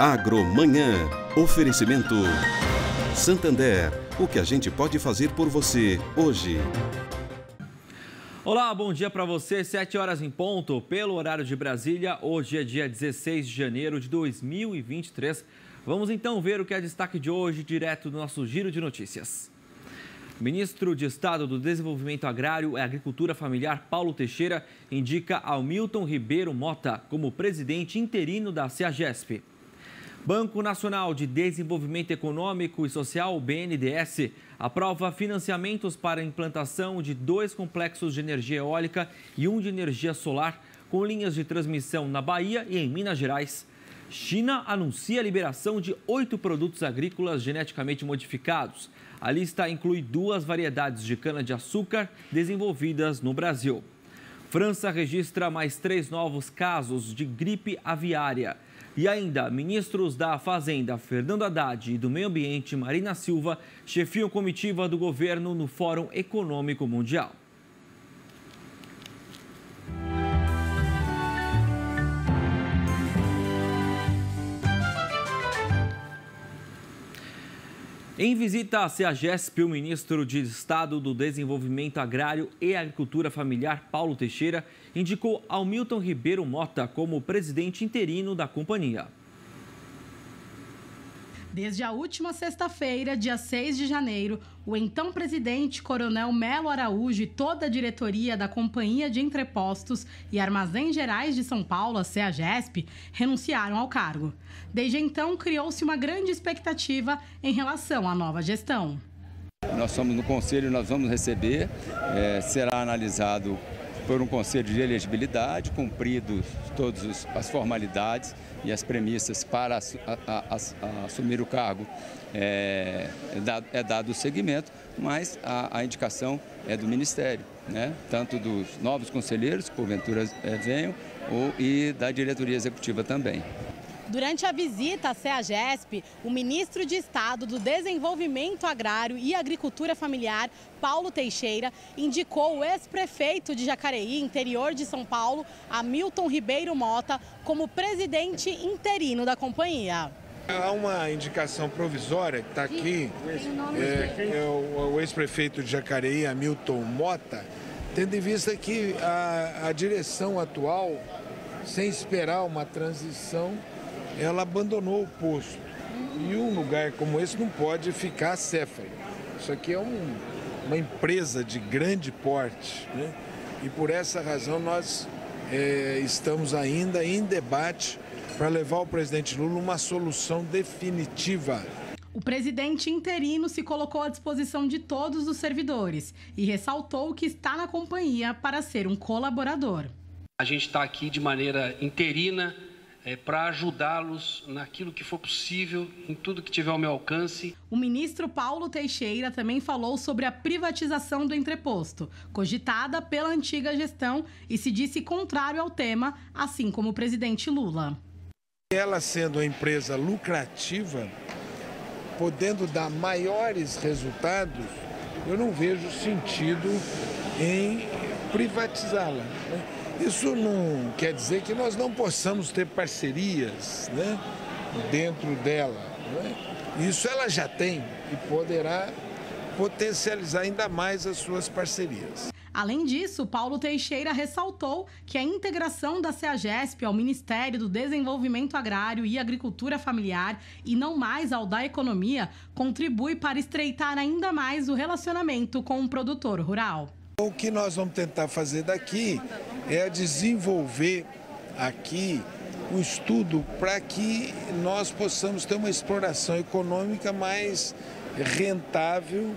Agromanhã. Oferecimento Santander. O que a gente pode fazer por você hoje? Olá, bom dia para você. 7 horas em ponto, pelo horário de Brasília. Hoje é dia 16 de janeiro de 2023. Vamos então ver o que é destaque de hoje, direto do nosso Giro de Notícias. Ministro de Estado do Desenvolvimento Agrário e Agricultura Familiar, Paulo Teixeira, indica Hamilton Ribeiro Mota como presidente interino da CEAGESP. Banco Nacional de Desenvolvimento Econômico e Social, BNDES, aprova financiamentos para a implantação de 2 complexos de energia eólica e 1 de energia solar, com linhas de transmissão na Bahia e em Minas Gerais. China anuncia a liberação de 8 produtos agrícolas geneticamente modificados. A lista inclui 2 variedades de cana-de-açúcar desenvolvidas no Brasil. França registra mais 3 novos casos de gripe aviária. E ainda, ministros da Fazenda, Fernando Haddad, e do Meio Ambiente, Marina Silva, chefiam comitiva do governo no Fórum Econômico Mundial. Em visita à CEAGESP, o ministro de Estado do Desenvolvimento Agrário e Agricultura Familiar, Paulo Teixeira, indicou Hamilton Ribeiro Mota como presidente interino da companhia. Desde a última sexta-feira, dia 6 de janeiro, o então presidente Coronel Melo Araújo e toda a diretoria da Companhia de Entrepostos e Armazéns Gerais de São Paulo, a CEAGESP, renunciaram ao cargo. Desde então, criou-se uma grande expectativa em relação à nova gestão. Nós somos no Conselho, nós vamos receber, será analisado por um Conselho de Elegibilidade, cumpridos todas as formalidades e as premissas para assumir o cargo. É dado o segmento, mas a indicação é do Ministério, né? Tanto dos novos conselheiros, que porventura venham, e da diretoria executiva também. Durante a visita à CEAGESP, o ministro de Estado do Desenvolvimento Agrário e Agricultura Familiar, Paulo Teixeira, indicou o ex-prefeito de Jacareí, interior de São Paulo, Hamilton Ribeiro Mota, como presidente interino da companhia. Há uma indicação provisória que está aqui, o ex-prefeito de Jacareí, Hamilton Mota, tendo em vista que a direção atual, sem esperar uma transição, ela abandonou o posto. E um lugar como esse não pode ficar acéfalo. Isso aqui é uma empresa de grande porte, né? E por essa razão nós estamos ainda em debate para levar ao presidente Lula uma solução definitiva. O presidente interino se colocou à disposição de todos os servidores e ressaltou que está na companhia para ser um colaborador. A gente está aqui de maneira interina para ajudá-los naquilo que for possível, em tudo que tiver ao meu alcance. O ministro Paulo Teixeira também falou sobre a privatização do entreposto, cogitada pela antiga gestão, e se disse contrário ao tema, assim como o presidente Lula. Ela sendo uma empresa lucrativa, podendo dar maiores resultados, eu não vejo sentido em privatizá-la, né? Isso não quer dizer que nós não possamos ter parcerias, né, dentro dela, né? Isso ela já tem e poderá potencializar ainda mais as suas parcerias. Além disso, Paulo Teixeira ressaltou que a integração da CEAGESP ao Ministério do Desenvolvimento Agrário e Agricultura Familiar e não mais ao da Economia contribui para estreitar ainda mais o relacionamento com o produtor rural. O que nós vamos tentar fazer daqui é desenvolver aqui um estudo para que nós possamos ter uma exploração econômica mais rentável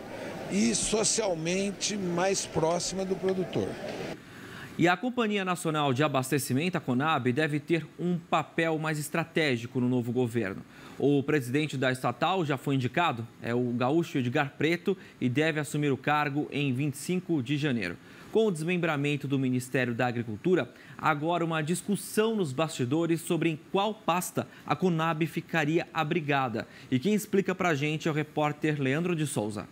e socialmente mais próxima do produtor. E a Companhia Nacional de Abastecimento, a Conab, deve ter um papel mais estratégico no novo governo. O presidente da estatal já foi indicado, é o gaúcho Edgar Preto, e deve assumir o cargo em 25 de janeiro. Com o desmembramento do Ministério da Agricultura, agora uma discussão nos bastidores sobre em qual pasta a Conab ficaria abrigada. E quem explica pra gente é o repórter Leandro de Souza.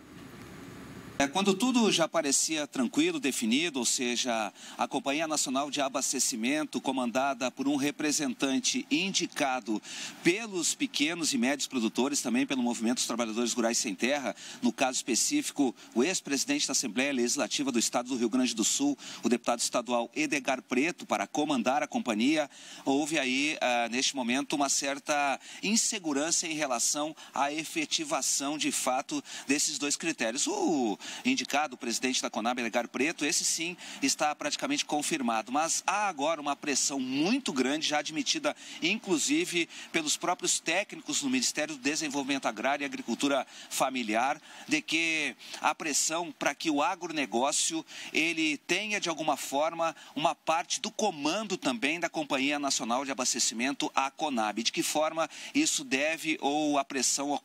Quando tudo já parecia tranquilo, definido, ou seja, a Companhia Nacional de Abastecimento, comandada por um representante indicado pelos pequenos e médios produtores, também pelo Movimento dos Trabalhadores Rurais Sem Terra, no caso específico, o ex-presidente da Assembleia Legislativa do Estado do Rio Grande do Sul, o deputado estadual Edgar Preto, para comandar a companhia, houve aí, neste momento, uma certa insegurança em relação à efetivação, de fato, desses dois critérios. O indicado, o presidente da Conab, Edgar Preto, esse sim está praticamente confirmado, mas há agora uma pressão muito grande, já admitida inclusive pelos próprios técnicos do Ministério do Desenvolvimento Agrário e Agricultura Familiar, de que a pressão para que o agronegócio ele tenha de alguma forma uma parte do comando também da Companhia Nacional de Abastecimento, a Conab. De que forma isso deve ou a pressão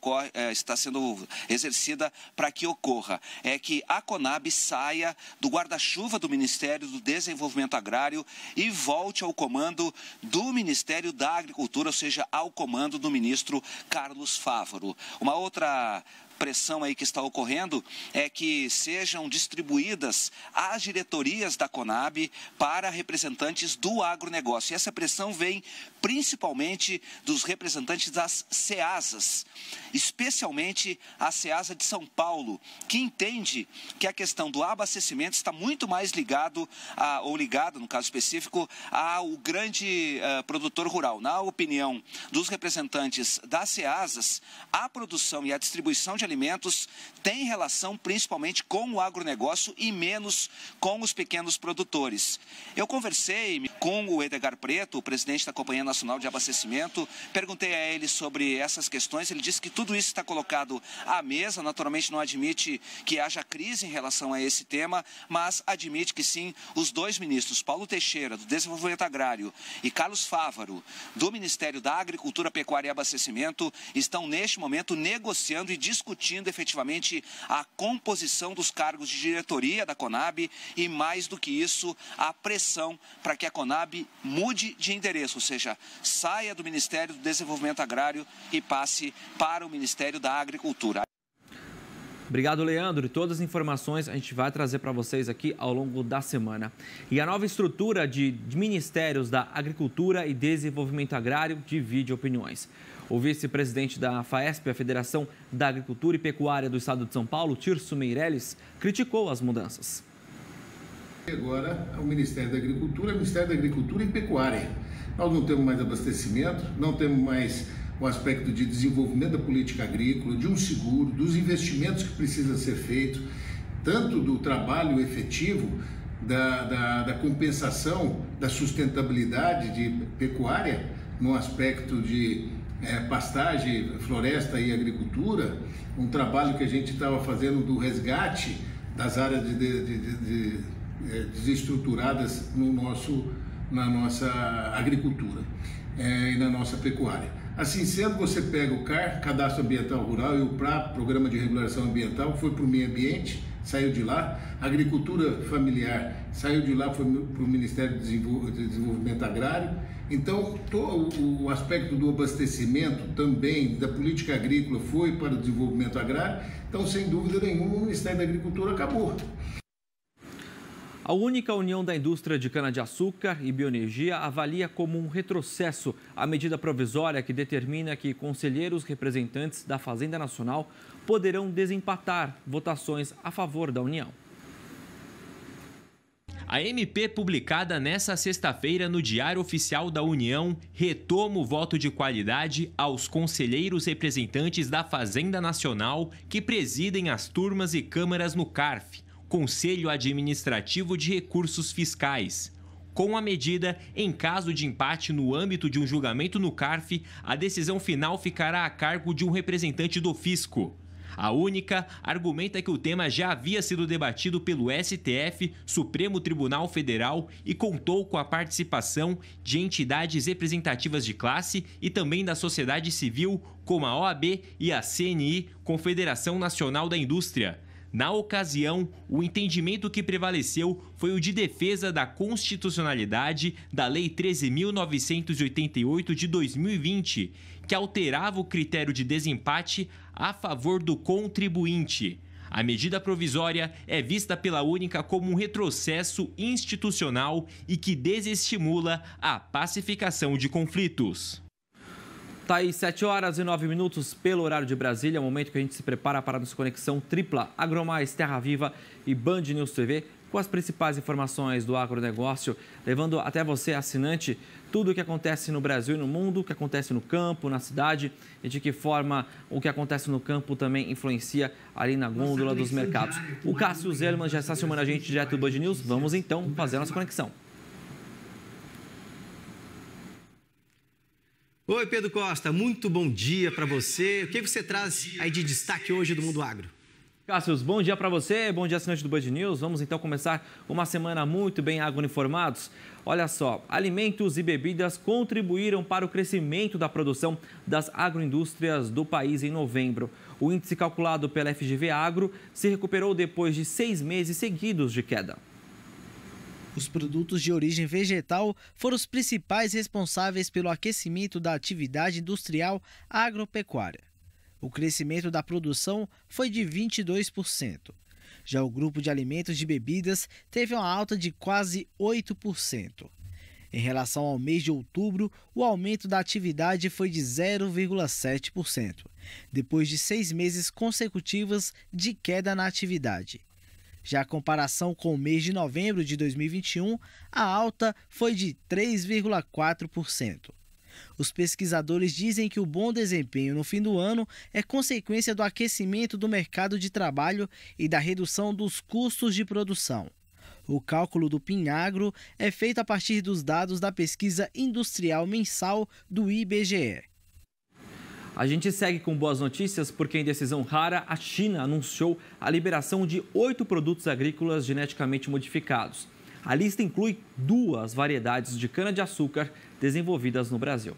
está sendo exercida para que ocorra? É que a Conab saia do guarda-chuva do Ministério do Desenvolvimento Agrário e volte ao comando do Ministério da Agricultura, ou seja, ao comando do ministro Carlos Fávaro. Uma outra pressão aí que está ocorrendo é que sejam distribuídas as diretorias da Conab para representantes do agronegócio. E essa pressão vem principalmente dos representantes das CEASAs, especialmente a CEASA de São Paulo, que entende que a questão do abastecimento está muito mais ligado, no caso específico, ao grande produtor rural. Na opinião dos representantes das CEASAs, a produção e a distribuição de alimentos tem relação principalmente com o agronegócio e menos com os pequenos produtores. Eu conversei com o Edgar Preto, o presidente da Companhia Nacional de Abastecimento, perguntei a ele sobre essas questões, ele disse que tudo isso está colocado à mesa, naturalmente não admite que haja crise em relação a esse tema, mas admite que sim, os dois ministros, Paulo Teixeira, do Desenvolvimento Agrário, e Carlos Fávaro, do Ministério da Agricultura, Pecuária e Abastecimento, estão neste momento negociando e discutindo efetivamente a composição dos cargos de diretoria da Conab e, mais do que isso, a pressão para que a Conab mude de endereço, ou seja, saia do Ministério do Desenvolvimento Agrário e passe para o Ministério da Agricultura. Obrigado, Leandro. E todas as informações a gente vai trazer para vocês aqui ao longo da semana. E a nova estrutura de ministérios da Agricultura e Desenvolvimento Agrário divide opiniões. O vice-presidente da FAESP, a Federação da Agricultura e Pecuária do Estado de São Paulo, Tirso Meirelles, criticou as mudanças. Agora, o Ministério da Agricultura é o Ministério da Agricultura e Pecuária. Nós não temos mais abastecimento, não temos mais o aspecto de desenvolvimento da política agrícola, de um seguro, dos investimentos que precisam ser feitos, tanto do trabalho efetivo, da compensação, da sustentabilidade de pecuária, no aspecto de pastagem, floresta e agricultura, um trabalho que a gente estava fazendo do resgate das áreas desestruturadas na nossa agricultura e na nossa pecuária. Assim sendo, você pega o CAR, Cadastro Ambiental Rural, e o PRAP, Programa de Regulação Ambiental, foi para o meio ambiente, saiu de lá. A agricultura familiar saiu de lá, foi para o Ministério do Desenvolvimento Agrário. Então, o aspecto do abastecimento também, da política agrícola, foi para o desenvolvimento agrário. Então, sem dúvida nenhuma, o Ministério da Agricultura acabou. A única União da Indústria de Cana-de-Açúcar e Bioenergia avalia como um retrocesso a medida provisória que determina que conselheiros representantes da Fazenda Nacional poderão desempatar votações a favor da União. A MP, publicada nesta sexta-feira no Diário Oficial da União, retoma o voto de qualidade aos conselheiros representantes da Fazenda Nacional que presidem as turmas e câmaras no CARF, Conselho Administrativo de Recursos Fiscais. Com a medida, em caso de empate no âmbito de um julgamento no CARF, a decisão final ficará a cargo de um representante do fisco. A única argumenta que o tema já havia sido debatido pelo STF, Supremo Tribunal Federal, e contou com a participação de entidades representativas de classe e também da sociedade civil, como a OAB e a CNI, Confederação Nacional da Indústria. Na ocasião, o entendimento que prevaleceu foi o de defesa da constitucionalidade da Lei 13.988 de 2020, que alterava o critério de desempate a favor do contribuinte. A medida provisória é vista pela única como um retrocesso institucional e que desestimula a pacificação de conflitos. Tá aí 7h09 pelo horário de Brasília, momento que a gente se prepara para a nossa conexão tripla AgroMais, Terra Viva e Band News TV, com as principais informações do agronegócio, levando até você, assinante, tudo o que acontece no Brasil e no mundo, o que acontece no campo, na cidade e de que forma o que acontece no campo também influencia ali na gôndola dos mercados. O Cássio Zelman já está chamando a gente direto do Band News. Vamos então fazer a nossa conexão. Oi, Pedro Costa, muito bom dia para você. O que você traz aí de destaque hoje do Mundo Agro? Cássio, bom dia para você, bom dia, assinante do Band News. Vamos então começar uma semana muito bem agro-informados. Olha só, alimentos e bebidas contribuíram para o crescimento da produção das agroindústrias do país em novembro. O índice calculado pela FGV Agro se recuperou depois de 6 meses seguidos de queda. Os produtos de origem vegetal foram os principais responsáveis pelo aquecimento da atividade industrial agropecuária. O crescimento da produção foi de 22%. Já o grupo de alimentos e bebidas teve uma alta de quase 8%. Em relação ao mês de outubro, o aumento da atividade foi de 0,7%, depois de 6 meses consecutivos de queda na atividade. Já a comparação com o mês de novembro de 2021, a alta foi de 3,4%. Os pesquisadores dizem que o bom desempenho no fim do ano é consequência do aquecimento do mercado de trabalho e da redução dos custos de produção. O cálculo do PINAGRO é feito a partir dos dados da pesquisa industrial mensal do IBGE. A gente segue com boas notícias porque, em decisão rara, a China anunciou a liberação de 8 produtos agrícolas geneticamente modificados. A lista inclui 2 variedades de cana-de-açúcar desenvolvidas no Brasil.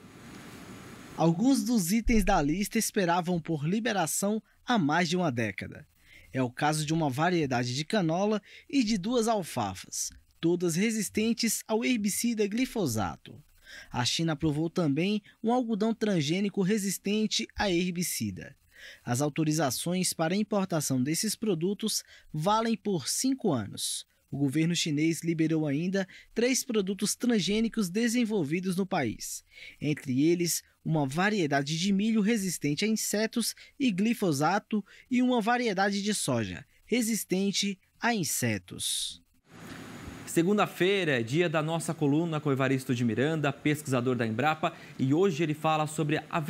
Alguns dos itens da lista esperavam por liberação há mais de uma década. É o caso de uma variedade de canola e de 2 alfafas, todas resistentes ao herbicida glifosato. A China aprovou também um algodão transgênico resistente a herbicida. As autorizações para a importação desses produtos valem por 5 anos. O governo chinês liberou ainda 3 produtos transgênicos desenvolvidos no país. Entre eles, uma variedade de milho resistente a insetos e glifosato e uma variedade de soja resistente a insetos. Segunda-feira é dia da nossa coluna com o Evaristo de Miranda, pesquisador da Embrapa, e hoje ele fala sobre a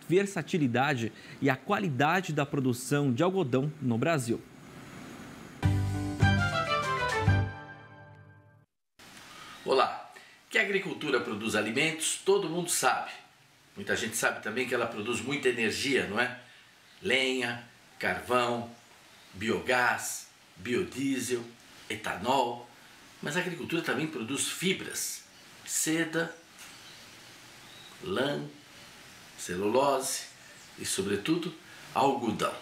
versatilidade e a qualidade da produção de algodão no Brasil. Olá, que a agricultura produz alimentos, todo mundo sabe. Muita gente sabe também que ela produz muita energia, não é? Lenha, carvão, biogás, biodiesel, etanol. Mas a agricultura também produz fibras, seda, lã, celulose e, sobretudo, algodão.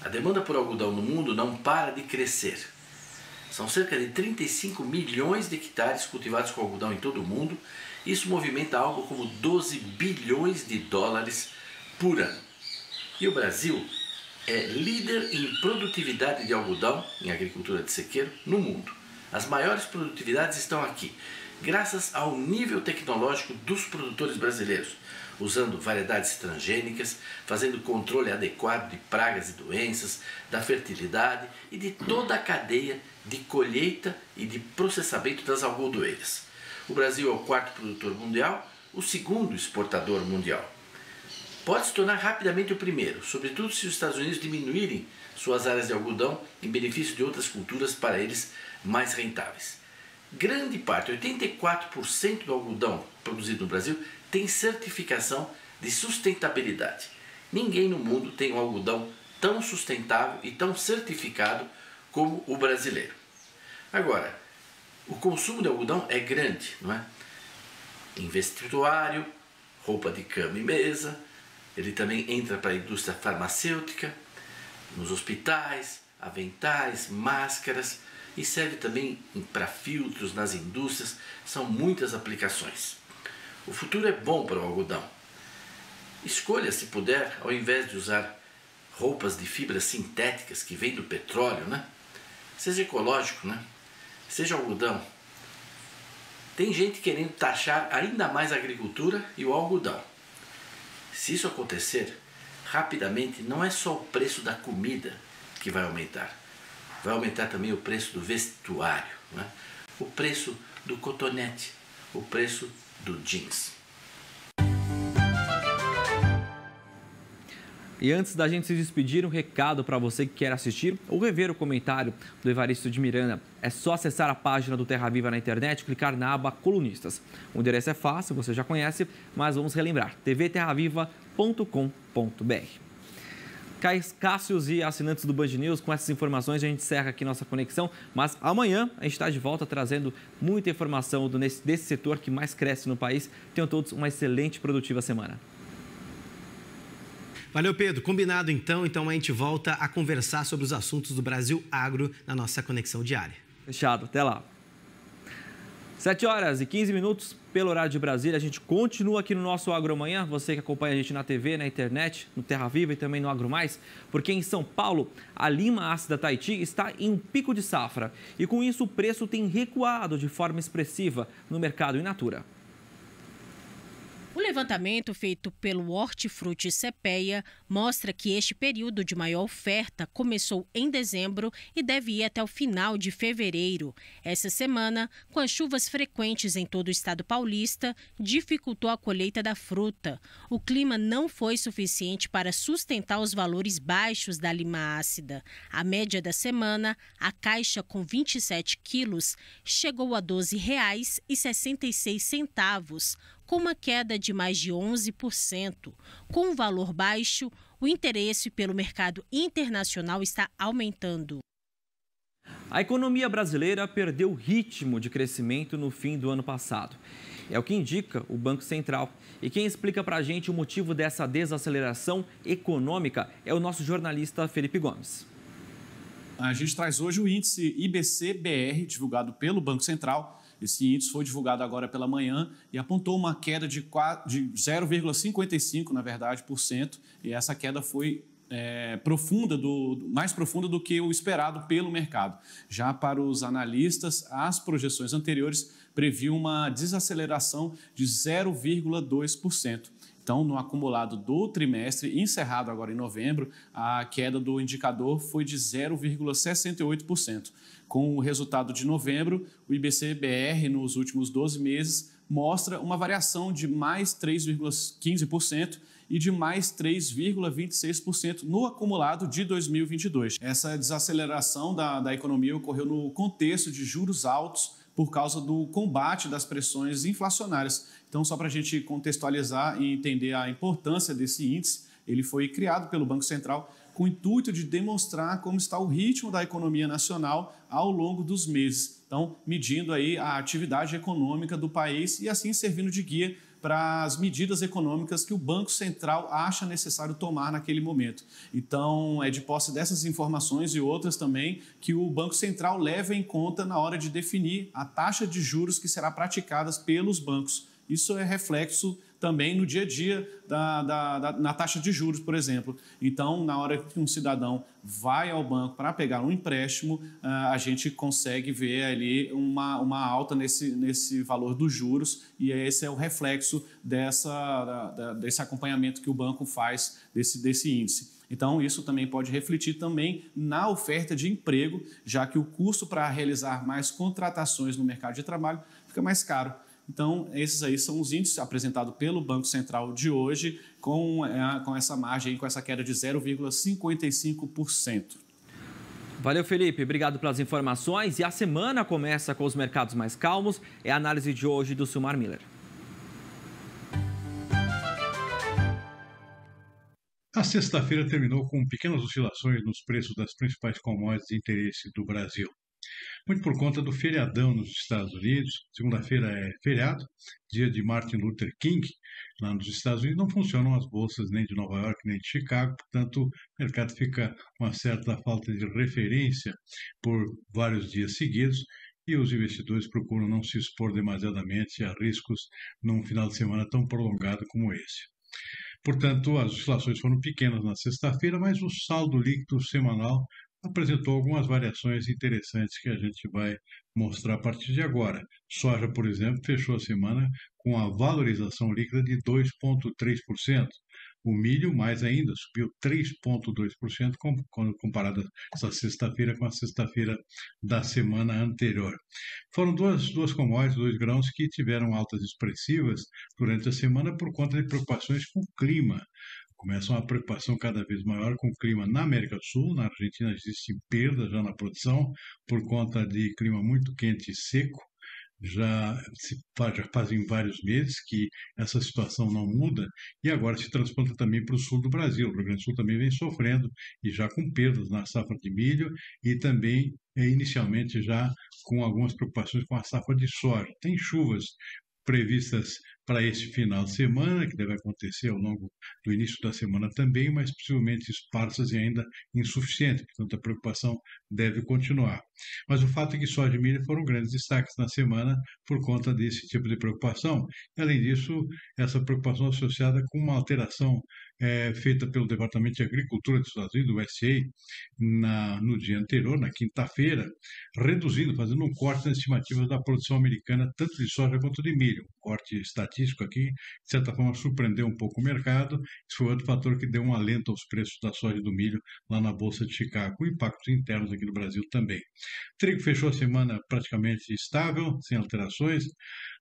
A demanda por algodão no mundo não para de crescer. São cerca de 35 milhões de hectares cultivados com algodão em todo o mundo. Isso movimenta algo como 12 bilhões de dólares por ano. E o Brasil é líder em produtividade de algodão, em agricultura de sequeiro, no mundo. As maiores produtividades estão aqui, graças ao nível tecnológico dos produtores brasileiros, usando variedades transgênicas, fazendo controle adequado de pragas e doenças, da fertilidade e de toda a cadeia de colheita e de processamento das algodoeiras. O Brasil é o 4º produtor mundial, o 2º exportador mundial. Pode se tornar rapidamente o primeiro, sobretudo se os Estados Unidos diminuírem suas áreas de algodão em benefício de outras culturas para eles mais rentáveis. Grande parte, 84% do algodão produzido no Brasil tem certificação de sustentabilidade. Ninguém no mundo tem um algodão tão sustentável e tão certificado como o brasileiro. Agora, o consumo de algodão é grande, não é? Em vestuário, roupa de cama e mesa, ele também entra para a indústria farmacêutica, nos hospitais, aventais, máscaras, e serve também para filtros nas indústrias. São muitas aplicações. O futuro é bom para o algodão. Escolha, se puder, ao invés de usar roupas de fibras sintéticas que vêm do petróleo, né? Seja ecológico, né? Seja algodão. Tem gente querendo taxar ainda mais a agricultura e o algodão. Se isso acontecer, rapidamente não é só o preço da comida que vai aumentar. Vai aumentar também o preço do vestuário, né? O preço do cotonete, o preço do jeans. E antes da gente se despedir, um recado para você que quer assistir ou rever o comentário do Evaristo de Miranda. É só acessar a página do Terra Viva na internet e clicar na aba Colunistas. O endereço é fácil, você já conhece, mas vamos relembrar: tvterraviva.com.br. Cássios e assinantes do Band News, com essas informações a gente encerra aqui nossa conexão, mas amanhã a gente está de volta trazendo muita informação desse setor que mais cresce no país. Tenham todos uma excelente e produtiva semana. Valeu, Pedro. Combinado, então. Então a gente volta a conversar sobre os assuntos do Brasil Agro na nossa conexão diária. Fechado. Até lá. 7h15 pelo horário de Brasília. A gente continua aqui no nosso Agro Amanhã. Você que acompanha a gente na TV, na internet, no Terra Viva e também no Agro Mais. Porque em São Paulo, a lima ácida Tahiti está em um pico de safra. E com isso o preço tem recuado de forma expressiva no mercado in natura. O levantamento feito pelo Hortifruti Cepeia mostra que este período de maior oferta começou em dezembro e deve ir até o final de fevereiro. Essa semana, com as chuvas frequentes em todo o estado paulista, dificultou a colheita da fruta. O clima não foi suficiente para sustentar os valores baixos da lima ácida. A média da semana, a caixa com 27 quilos, chegou a R$ 12,66, com uma queda de mais de 11%. Com um valor baixo, o interesse pelo mercado internacional está aumentando. A economia brasileira perdeu o ritmo de crescimento no fim do ano passado. É o que indica o Banco Central. E quem explica para a gente o motivo dessa desaceleração econômica é o nosso jornalista Felipe Gomes. A gente traz hoje o índice IBC-BR, divulgado pelo Banco Central. Esse índice foi divulgado agora pela manhã e apontou uma queda de 0,55%, na verdade, por cento. E essa queda foi mais profunda do que o esperado pelo mercado. Já para os analistas, as projeções anteriores previam uma desaceleração de 0,2%. Então, no acumulado do trimestre, encerrado agora em novembro, a queda do indicador foi de 0,68%. Com o resultado de novembro, o IBC-BR nos últimos 12 meses mostra uma variação de mais 3,15% e de mais 3,26% no acumulado de 2022. Essa desaceleração da economia ocorreu no contexto de juros altos por causa do combate das pressões inflacionárias. Então, só para a gente contextualizar e entender a importância desse índice, ele foi criado pelo Banco Central com o intuito de demonstrar como está o ritmo da economia nacional ao longo dos meses. Então, medindo aí a atividade econômica do país e assim servindo de guia para as medidas econômicas que o Banco Central acha necessário tomar naquele momento. Então, é de posse dessas informações e outras também que o Banco Central leva em conta na hora de definir a taxa de juros que será praticada pelos bancos. Isso é reflexo também no dia a dia na taxa de juros, por exemplo. Então, na hora que um cidadão vai ao banco para pegar um empréstimo, a gente consegue ver ali uma alta nesse valor dos juros e esse é o reflexo desse acompanhamento que o banco faz desse índice. Então, isso também pode refletir também na oferta de emprego, já que o custo para realizar mais contratações no mercado de trabalho fica mais caro. Então, esses aí são os índices apresentados pelo Banco Central de hoje, com essa margem, com essa queda de 0,55%. Valeu, Felipe. Obrigado pelas informações. E a semana começa com os mercados mais calmos. É a análise de hoje do Silmar Miller. A sexta-feira terminou com pequenas oscilações nos preços das principais commodities de interesse do Brasil. Muito por conta do feriadão nos Estados Unidos. Segunda-feira é feriado, dia de Martin Luther King. Lá nos Estados Unidos não funcionam as bolsas nem de Nova York nem de Chicago, portanto o mercado fica com uma certa falta de referência por vários dias seguidos e os investidores procuram não se expor demasiadamente a riscos num final de semana tão prolongado como esse. Portanto, as oscilações foram pequenas na sexta-feira, mas o saldo líquido semanal apresentou algumas variações interessantes que a gente vai mostrar a partir de agora. Soja, por exemplo, fechou a semana com a valorização líquida de 2,3%. O milho, mais ainda, subiu 3,2% quando comparado essa sexta-feira com a sexta-feira da semana anterior. Foram duas commodities, 2 grãos, que tiveram altas expressivas durante a semana por conta de preocupações com o clima. Começa uma preocupação cada vez maior com o clima na América do Sul. Na Argentina existe perda já na produção por conta de clima muito quente e seco. Já fazem vários meses que essa situação não muda e agora se transplanta também para o sul do Brasil. O Rio Grande do Sul também vem sofrendo e já com perdas na safra de milho e também inicialmente já com algumas preocupações com a safra de soja. Tem chuvas previstas para esse final de semana, que deve acontecer ao longo do início da semana também, mas possivelmente esparsas e ainda insuficientes, portanto a preocupação deve continuar. Mas o fato é que soja e milho foram grandes destaques na semana por conta desse tipo de preocupação. E, além disso, essa preocupação associada com uma alteração feita pelo Departamento de Agricultura dos Estados Unidos, do USDA, no dia anterior, na quinta-feira, fazendo um corte nas estimativas da produção americana, tanto de soja quanto de milho. Um corte estatístico aqui, de certa forma, surpreendeu um pouco o mercado. Isso foi outro fator que deu um alento aos preços da soja e do milho lá na Bolsa de Chicago, com impactos internos aqui no Brasil também. O trigo fechou a semana praticamente estável, sem alterações.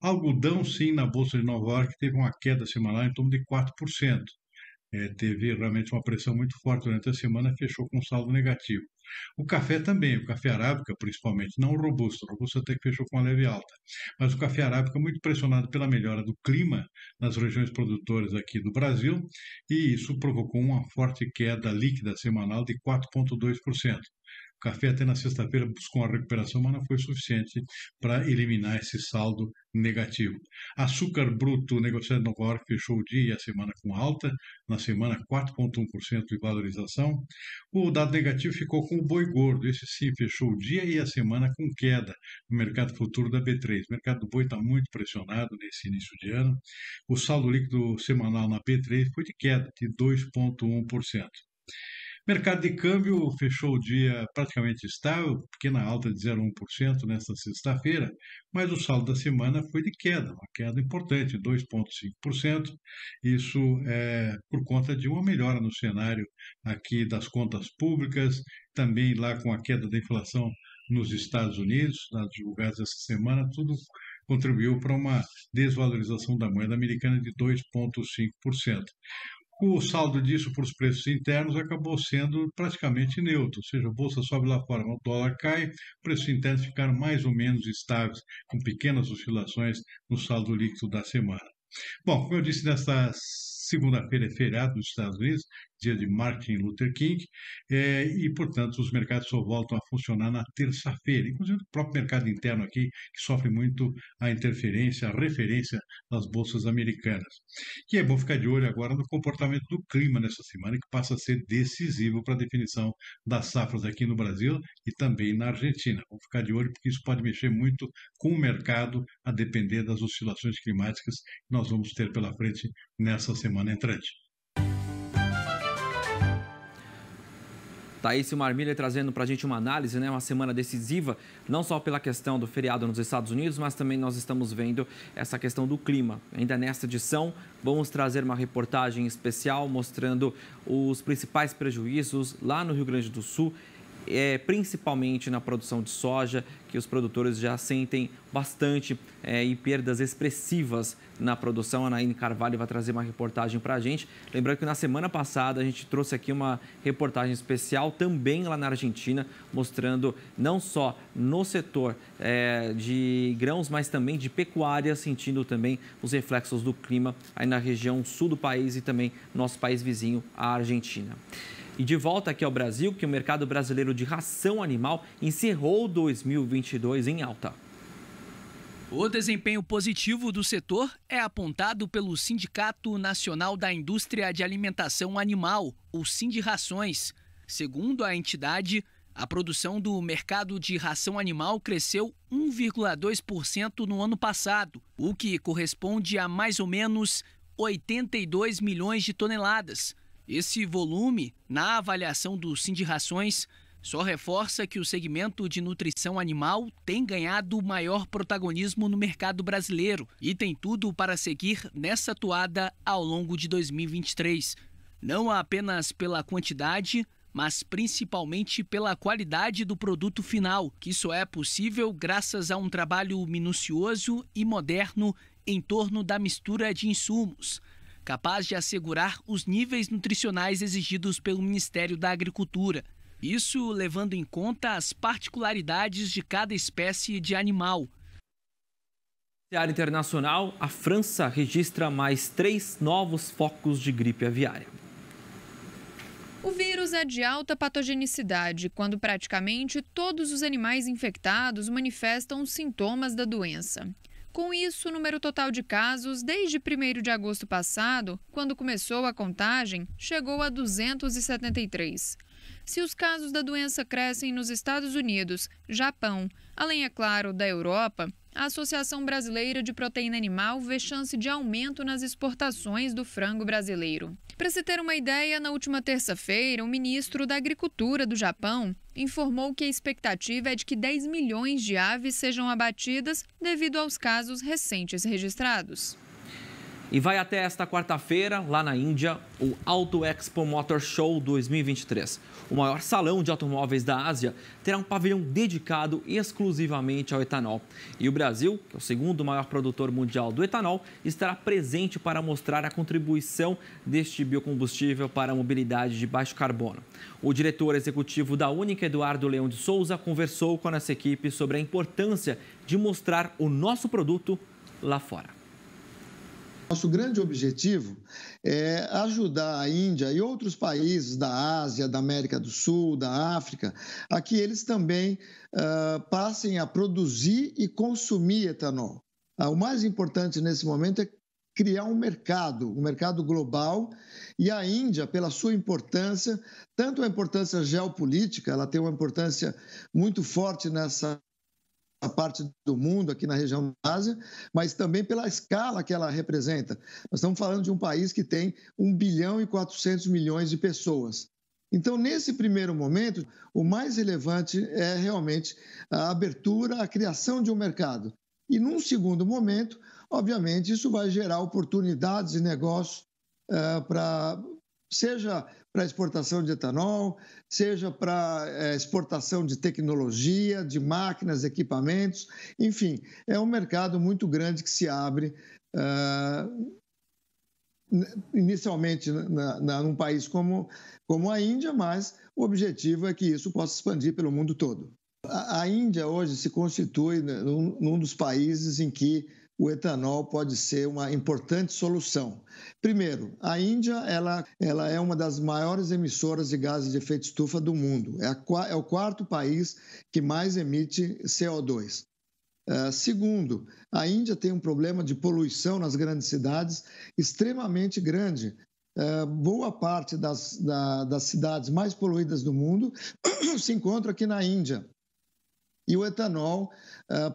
Algodão, sim, na Bolsa de Nova York, teve uma queda semanal em torno de 4%. Teve realmente uma pressão muito forte durante a semana, fechou com um saldo negativo. O café também, o café arábica principalmente, não o robusto até que fechou com uma leve alta, mas o café arábica muito pressionado pela melhora do clima nas regiões produtoras aqui do Brasil, e isso provocou uma forte queda líquida semanal de 4,2%. O café até na sexta-feira buscou uma recuperação, mas não foi suficiente para eliminar esse saldo negativo. Açúcar bruto negociado em Nova York fechou o dia e a semana com alta, na semana 4,1% de valorização. O dado negativo ficou com o boi gordo, esse sim fechou o dia e a semana com queda no mercado futuro da B3. O mercado do boi está muito pressionado nesse início de ano. O saldo líquido semanal na B3 foi de queda de 2,1%. Mercado de câmbio fechou o dia praticamente estável, pequena alta de 0,1% nesta sexta-feira, mas o saldo da semana foi de queda, uma queda importante, 2,5%. Isso é por conta de uma melhora no cenário aqui das contas públicas, também lá com a queda da inflação nos Estados Unidos, dados divulgados essa semana, tudo contribuiu para uma desvalorização da moeda americana de 2,5%. O saldo disso para os preços internos acabou sendo praticamente neutro, ou seja, a bolsa sobe lá fora, o dólar cai, preços internos ficaram mais ou menos estáveis, com pequenas oscilações no saldo líquido da semana. Bom, como eu disse, nesta segunda-feira é feriado nos Estados Unidos, dia de Martin Luther King, e, portanto, os mercados só voltam a funcionar na terça-feira, inclusive o próprio mercado interno aqui, que sofre muito a interferência, a referência das bolsas americanas. E é bom ficar de olho agora no comportamento do clima nessa semana, que passa a ser decisivo para a definição das safras aqui no Brasil e também na Argentina. Vamos ficar de olho porque isso pode mexer muito com o mercado, a depender das oscilações climáticas que nós vamos ter pela frente nessa semana entrante. Thaís Marmilha trazendo para a gente uma análise, uma semana decisiva, não só pela questão do feriado nos Estados Unidos, mas também nós estamos vendo essa questão do clima. Ainda nesta edição, vamos trazer uma reportagem especial mostrando os principais prejuízos lá no Rio Grande do Sul, principalmente na produção de soja, que os produtores já sentem bastante e perdas expressivas na produção. A Anaíne Carvalho vai trazer uma reportagem para a gente. Lembrando que na semana passada a gente trouxe aqui uma reportagem especial também lá na Argentina, mostrando não só no setor de grãos, mas também de pecuária, sentindo também os reflexos do clima aí na região sul do país e também nosso país vizinho, a Argentina. E de volta aqui ao Brasil, que o mercado brasileiro de ração animal encerrou 2022 em alta. O desempenho positivo do setor é apontado pelo Sindicato Nacional da Indústria de Alimentação Animal, o Sindirrações. Segundo a entidade, a produção do mercado de ração animal cresceu 1,2% no ano passado, o que corresponde a mais ou menos 82 milhões de toneladas. Esse volume, na avaliação do Sindicações, só reforça que o segmento de nutrição animal tem ganhado maior protagonismo no mercado brasileiro e tem tudo para seguir nessa toada ao longo de 2023. Não apenas pela quantidade, mas principalmente pela qualidade do produto final, que só é possível graças a um trabalho minucioso e moderno em torno da mistura de insumos, capaz de assegurar os níveis nutricionais exigidos pelo Ministério da Agricultura. Isso levando em conta as particularidades de cada espécie de animal. Na área internacional, a França registra mais 3 novos focos de gripe aviária. O vírus é de alta patogenicidade, quando praticamente todos os animais infectados manifestam os sintomas da doença. Com isso, o número total de casos, desde 1º de agosto passado, quando começou a contagem, chegou a 273. Se os casos da doença crescem nos Estados Unidos, Japão, além, é claro, da Europa, a Associação Brasileira de Proteína Animal vê chance de aumento nas exportações do frango brasileiro. Para se ter uma ideia, na última terça-feira, o ministro da Agricultura do Japão informou que a expectativa é de que 10 milhões de aves sejam abatidas devido aos casos recentes registrados. E vai até esta quarta-feira, lá na Índia, o Auto Expo Motor Show 2023. O maior salão de automóveis da Ásia terá um pavilhão dedicado exclusivamente ao etanol. E o Brasil, que é o segundo maior produtor mundial do etanol, estará presente para mostrar a contribuição deste biocombustível para a mobilidade de baixo carbono. O diretor executivo da Única, Eduardo Leão de Souza, conversou com a nossa equipe sobre a importância de mostrar o nosso produto lá fora. Nosso grande objetivo é ajudar a Índia e outros países da Ásia, da América do Sul, da África, a que eles também passem a produzir e consumir etanol. O mais importante nesse momento é criar um mercado global, e a Índia, pela sua importância, tanto a importância geopolítica, ela tem uma importância muito forte nessa parte do mundo, aqui na região da Ásia, mas também pela escala que ela representa. Nós estamos falando de um país que tem 1 bilhão e 400 milhões de pessoas. Então, nesse primeiro momento, o mais relevante é realmente a abertura, a criação de um mercado. E, num segundo momento, obviamente, isso vai gerar oportunidades de negócio seja para exportação de etanol, seja para exportação de tecnologia, de máquinas, equipamentos, enfim, é um mercado muito grande que se abre inicialmente num país como a Índia, mas o objetivo é que isso possa expandir pelo mundo todo. A Índia hoje se constitui num dos países em que o etanol pode ser uma importante solução. Primeiro, a Índia ela é uma das maiores emissoras de gases de efeito estufa do mundo. É o 4º país que mais emite CO2. Segundo, a Índia tem um problema de poluição nas grandes cidades extremamente grande. Boa parte das cidades mais poluídas do mundo se encontra aqui na Índia. E o etanol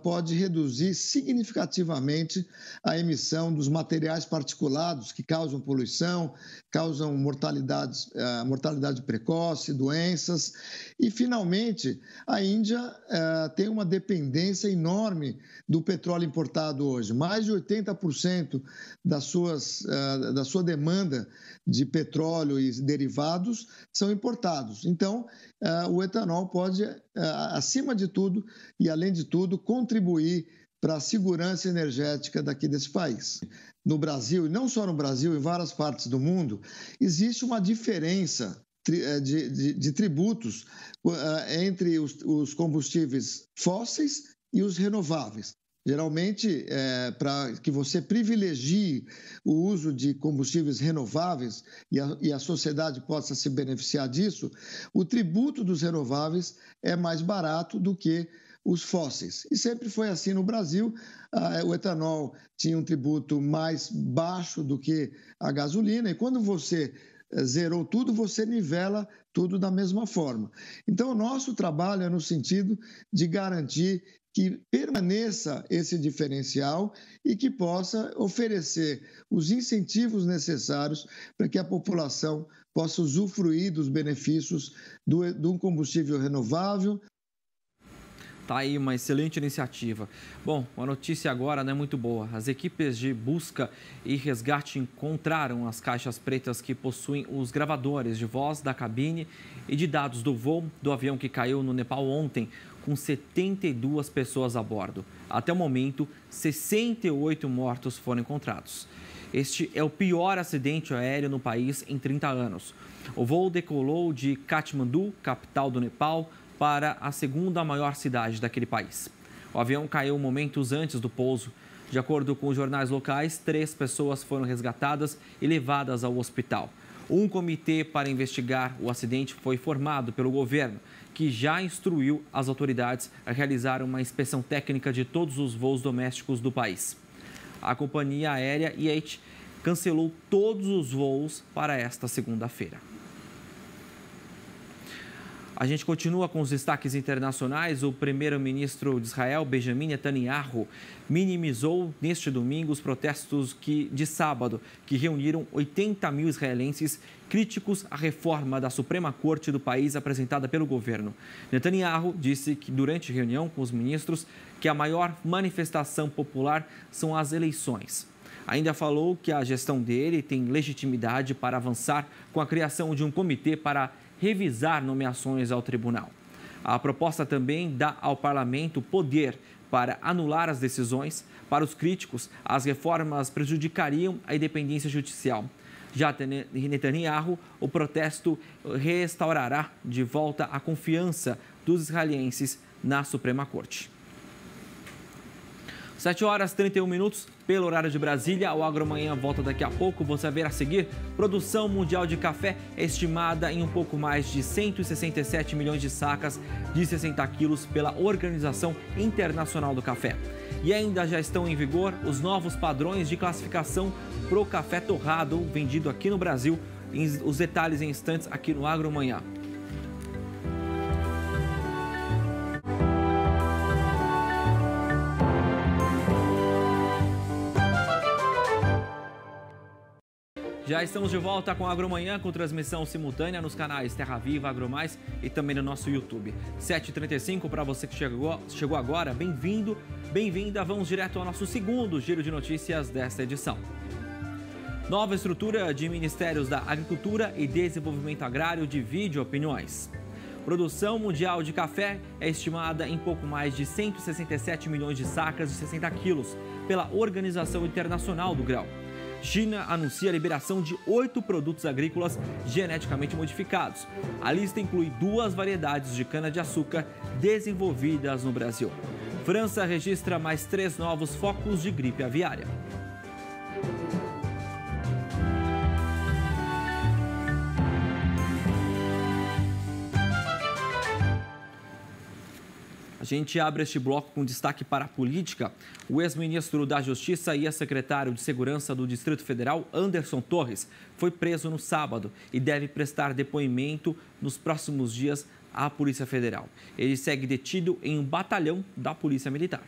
pode reduzir significativamente a emissão dos materiais particulados que causam poluição, causam mortalidade precoce, doenças. E, finalmente, a Índia tem uma dependência enorme do petróleo importado hoje. Mais de 80% da sua demanda de petróleo e derivados são importados. Então, o etanol pode, acima de tudo e além de tudo, contribuir para a segurança energética daqui desse país. No Brasil, e não só no Brasil, em várias partes do mundo, existe uma diferença de tributos entre os combustíveis fósseis e os renováveis. Geralmente, para que você privilegie o uso de combustíveis renováveis e a sociedade possa se beneficiar disso, o tributo dos renováveis é mais barato do que os fósseis. E sempre foi assim no Brasil. O etanol tinha um tributo mais baixo do que a gasolina, e quando você zerou tudo, você nivela tudo da mesma forma. Então, o nosso trabalho é no sentido de garantir que permaneça esse diferencial e que possa oferecer os incentivos necessários para que a população possa usufruir dos benefícios de um combustível renovável. Tá aí uma excelente iniciativa. Bom, a notícia agora não é muito boa. As equipes de busca e resgate encontraram as caixas pretas que possuem os gravadores de voz da cabine e de dados do voo do avião que caiu no Nepal ontem, com 72 pessoas a bordo. Até o momento, 68 mortos foram encontrados. Este é o pior acidente aéreo no país em 30 anos. O voo decolou de Katmandu, capital do Nepal, para a segunda maior cidade daquele país. O avião caiu momentos antes do pouso. De acordo com os jornais locais, 3 pessoas foram resgatadas e levadas ao hospital. Um comitê para investigar o acidente foi formado pelo governo, que já instruiu as autoridades a realizar uma inspeção técnica de todos os voos domésticos do país. A companhia aérea IAT cancelou todos os voos para esta segunda-feira. A gente continua com os destaques internacionais. O primeiro-ministro de Israel, Benjamin Netanyahu, minimizou neste domingo os protestos de sábado, que reuniram 80 mil israelenses críticos à reforma da Suprema Corte do país apresentada pelo governo. Netanyahu disse que, durante reunião com os ministros, que a maior manifestação popular são as eleições. Ainda falou que a gestão dele tem legitimidade para avançar com a criação de um comitê para revisar nomeações ao tribunal. A proposta também dá ao parlamento poder para anular as decisões. Para os críticos, as reformas prejudicariam a independência judicial. Já Netanyahu, o protesto restaurará de volta a confiança dos israelenses na Suprema Corte. 7h31, pelo horário de Brasília. O Agromanhã volta daqui a pouco. Você vai ver a seguir: produção mundial de café é estimada em um pouco mais de 167 milhões de sacas de 60 quilos pela Organização Internacional do Café. E ainda já estão em vigor os novos padrões de classificação para o café torrado vendido aqui no Brasil. Os detalhes em instantes aqui no Agromanhã. Já estamos de volta com a Agromanhã, com transmissão simultânea nos canais Terra Viva, Agromais e também no nosso YouTube. 7h35, para você que chegou agora, bem-vindo, bem-vinda. Vamos direto ao nosso segundo giro de notícias desta edição. Nova estrutura de Ministérios da Agricultura e Desenvolvimento Agrário divide opiniões. Produção mundial de café é estimada em pouco mais de 167 milhões de sacas de 60 quilos pela Organização Internacional do Grão. China anuncia a liberação de 8 produtos agrícolas geneticamente modificados. A lista inclui 2 variedades de cana-de-açúcar desenvolvidas no Brasil. França registra mais 3 novos focos de gripe aviária. A gente abre este bloco com destaque para a política. O ex-ministro da Justiça e ex-secretário de Segurança do Distrito Federal, Anderson Torres, foi preso no sábado e deve prestar depoimento nos próximos dias à Polícia Federal. Ele segue detido em um batalhão da Polícia Militar.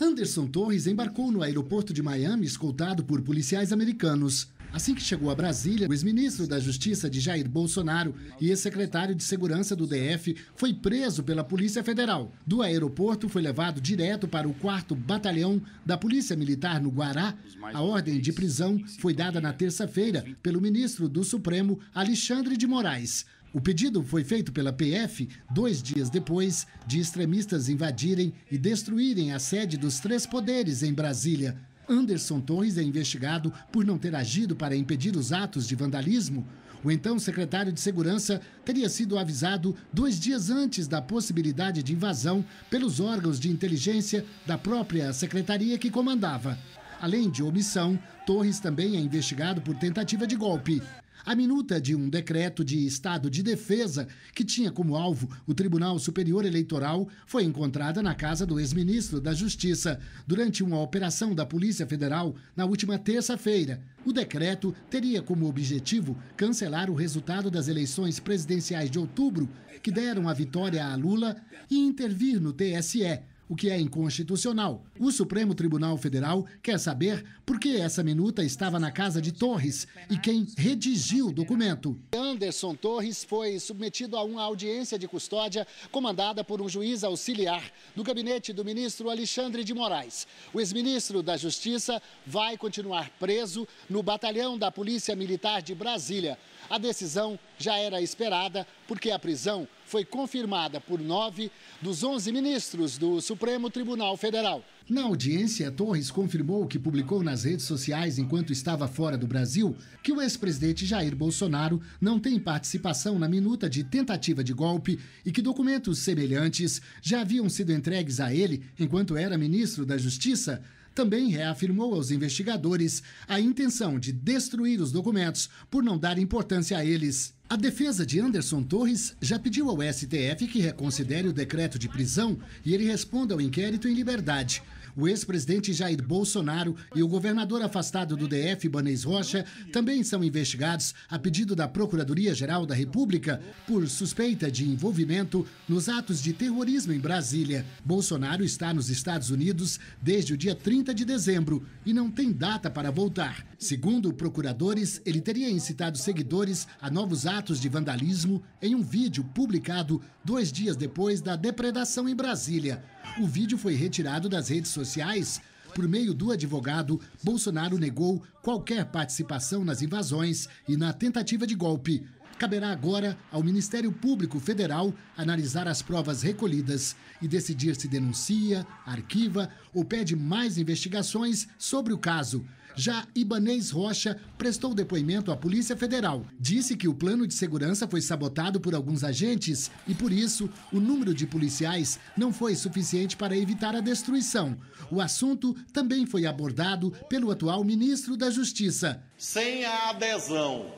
Anderson Torres embarcou no aeroporto de Miami escoltado por policiais americanos. Assim que chegou a Brasília, o ex-ministro da Justiça de Jair Bolsonaro e ex-secretário de Segurança do DF foi preso pela Polícia Federal. Do aeroporto, foi levado direto para o 4º Batalhão da Polícia Militar no Guará. A ordem de prisão foi dada na terça-feira pelo ministro do Supremo, Alexandre de Moraes. O pedido foi feito pela PF 2 dias depois de extremistas invadirem e destruírem a sede dos 3 poderes em Brasília. Anderson Torres é investigado por não ter agido para impedir os atos de vandalismo. O então secretário de Segurança teria sido avisado 2 dias antes da possibilidade de invasão pelos órgãos de inteligência da própria secretaria que comandava. Além de omissão, Torres também é investigado por tentativa de golpe. A minuta de um decreto de estado de defesa, que tinha como alvo o Tribunal Superior Eleitoral, foi encontrada na casa do ex-ministro da Justiça durante uma operação da Polícia Federal na última terça-feira. O decreto teria como objetivo cancelar o resultado das eleições presidenciais de outubro, que deram a vitória a Lula, e intervir no TSE, o que é inconstitucional. O Supremo Tribunal Federal quer saber por que essa minuta estava na casa de Torres e quem redigiu o documento. Anderson Torres foi submetido a uma audiência de custódia comandada por um juiz auxiliar do gabinete do ministro Alexandre de Moraes. O ex-ministro da Justiça vai continuar preso no batalhão da Polícia Militar de Brasília. A decisão já era esperada porque a prisão foi confirmada por 9 dos 11 ministros do Supremo Tribunal Federal. Na audiência, Torres confirmou que publicou nas redes sociais, enquanto estava fora do Brasil, que o ex-presidente Jair Bolsonaro não tem participação na minuta de tentativa de golpe e que documentos semelhantes já haviam sido entregues a ele enquanto era ministro da Justiça. Também reafirmou aos investigadores a intenção de destruir os documentos por não dar importância a eles. A defesa de Anderson Torres já pediu ao STF que reconsidere o decreto de prisão e ele responda ao inquérito em liberdade. O ex-presidente Jair Bolsonaro e o governador afastado do DF, Ibanez Rocha, também são investigados a pedido da Procuradoria-Geral da República por suspeita de envolvimento nos atos de terrorismo em Brasília. Bolsonaro está nos Estados Unidos desde o dia 30 de dezembro e não tem data para voltar. Segundo procuradores, ele teria incitado seguidores a novos atos de vandalismo em um vídeo publicado 2 dias depois da depredação em Brasília. O vídeo foi retirado das redes sociais. Por meio do advogado, Bolsonaro negou qualquer participação nas invasões e na tentativa de golpe. Caberá agora ao Ministério Público Federal analisar as provas recolhidas e decidir se denuncia, arquiva ou pede mais investigações sobre o caso. Já Ibanez Rocha prestou depoimento à Polícia Federal. Disse que o plano de segurança foi sabotado por alguns agentes e, por isso, o número de policiais não foi suficiente para evitar a destruição. O assunto também foi abordado pelo atual ministro da Justiça. Sem a adesão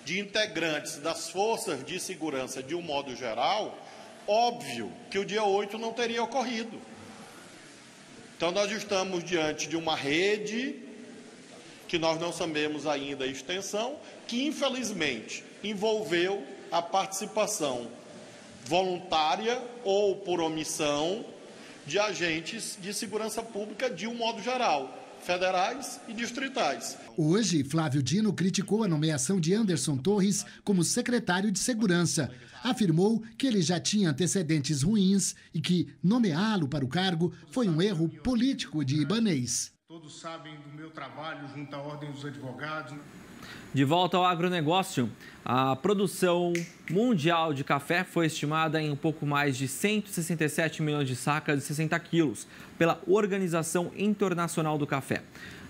de integrantes das forças de segurança de um modo geral, óbvio que o dia 8 não teria ocorrido. Então nós estamos diante de uma rede que nós não sabemos ainda a extensão, que infelizmente envolveu a participação voluntária ou por omissão de agentes de segurança pública de um modo geral, federais e distritais. Hoje, Flávio Dino criticou a nomeação de Anderson Torres como secretário de Segurança. Afirmou que ele já tinha antecedentes ruins e que nomeá-lo para o cargo foi um erro político de Ibanez. Todos sabem do meu trabalho junto à Ordem dos Advogados. De volta ao agronegócio, a produção mundial de café foi estimada em um pouco mais de 167 milhões de sacas de 60 quilos pela Organização Internacional do Café.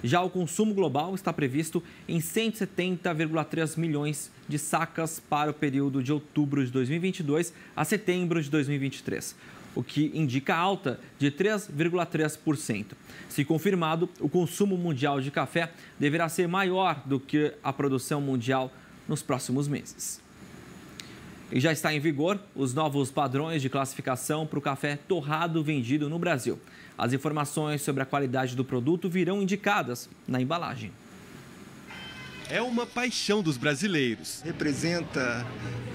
Já o consumo global está previsto em 170,3 milhões de sacas para o período de outubro de 2022 a setembro de 2023. O que indica alta de 3,3%. Se confirmado, o consumo mundial de café deverá ser maior do que a produção mundial nos próximos meses. E já está em vigor os novos padrões de classificação para o café torrado vendido no Brasil. As informações sobre a qualidade do produto virão indicadas na embalagem. É uma paixão dos brasileiros. Representa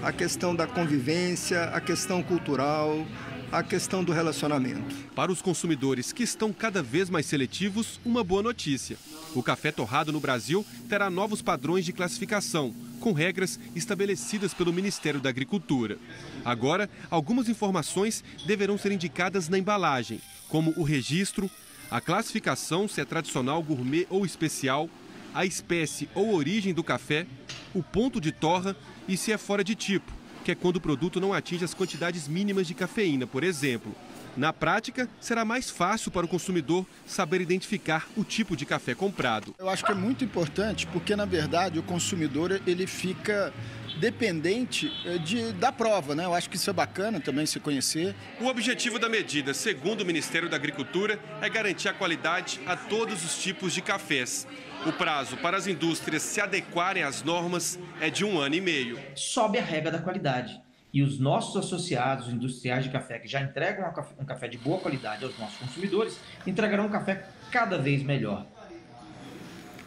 a questão da convivência, a questão cultural, a questão do relacionamento. Para os consumidores que estão cada vez mais seletivos, uma boa notícia. O café torrado no Brasil terá novos padrões de classificação, com regras estabelecidas pelo Ministério da Agricultura. Agora, algumas informações deverão ser indicadas na embalagem, como o registro, a classificação, se é tradicional, gourmet ou especial, a espécie ou origem do café, o ponto de torra e se é fora de tipo, que é quando o produto não atinge as quantidades mínimas de cafeína, por exemplo. Na prática, será mais fácil para o consumidor saber identificar o tipo de café comprado. Eu acho que é muito importante porque, na verdade, o consumidor ele fica dependente da prova, né? Eu acho que isso é bacana também se conhecer. O objetivo da medida, segundo o Ministério da Agricultura, é garantir a qualidade a todos os tipos de cafés. O prazo para as indústrias se adequarem às normas é de 1 ano e meio. Sobe a regra da qualidade. E os nossos associados industriais de café, que já entregam um café de boa qualidade aos nossos consumidores, entregarão um café cada vez melhor.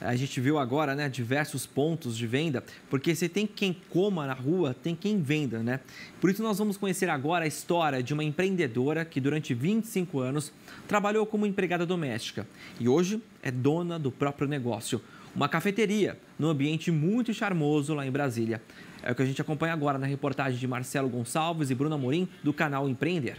A gente viu agora, né, diversos pontos de venda, porque se tem quem coma na rua, tem quem venda, né? Por isso nós vamos conhecer agora a história de uma empreendedora que durante 25 anos trabalhou como empregada doméstica e hoje é dona do próprio negócio. Uma cafeteria num ambiente muito charmoso lá em Brasília. É o que a gente acompanha agora na reportagem de Marcelo Gonçalves e Bruno Amorim, do canal Empreender.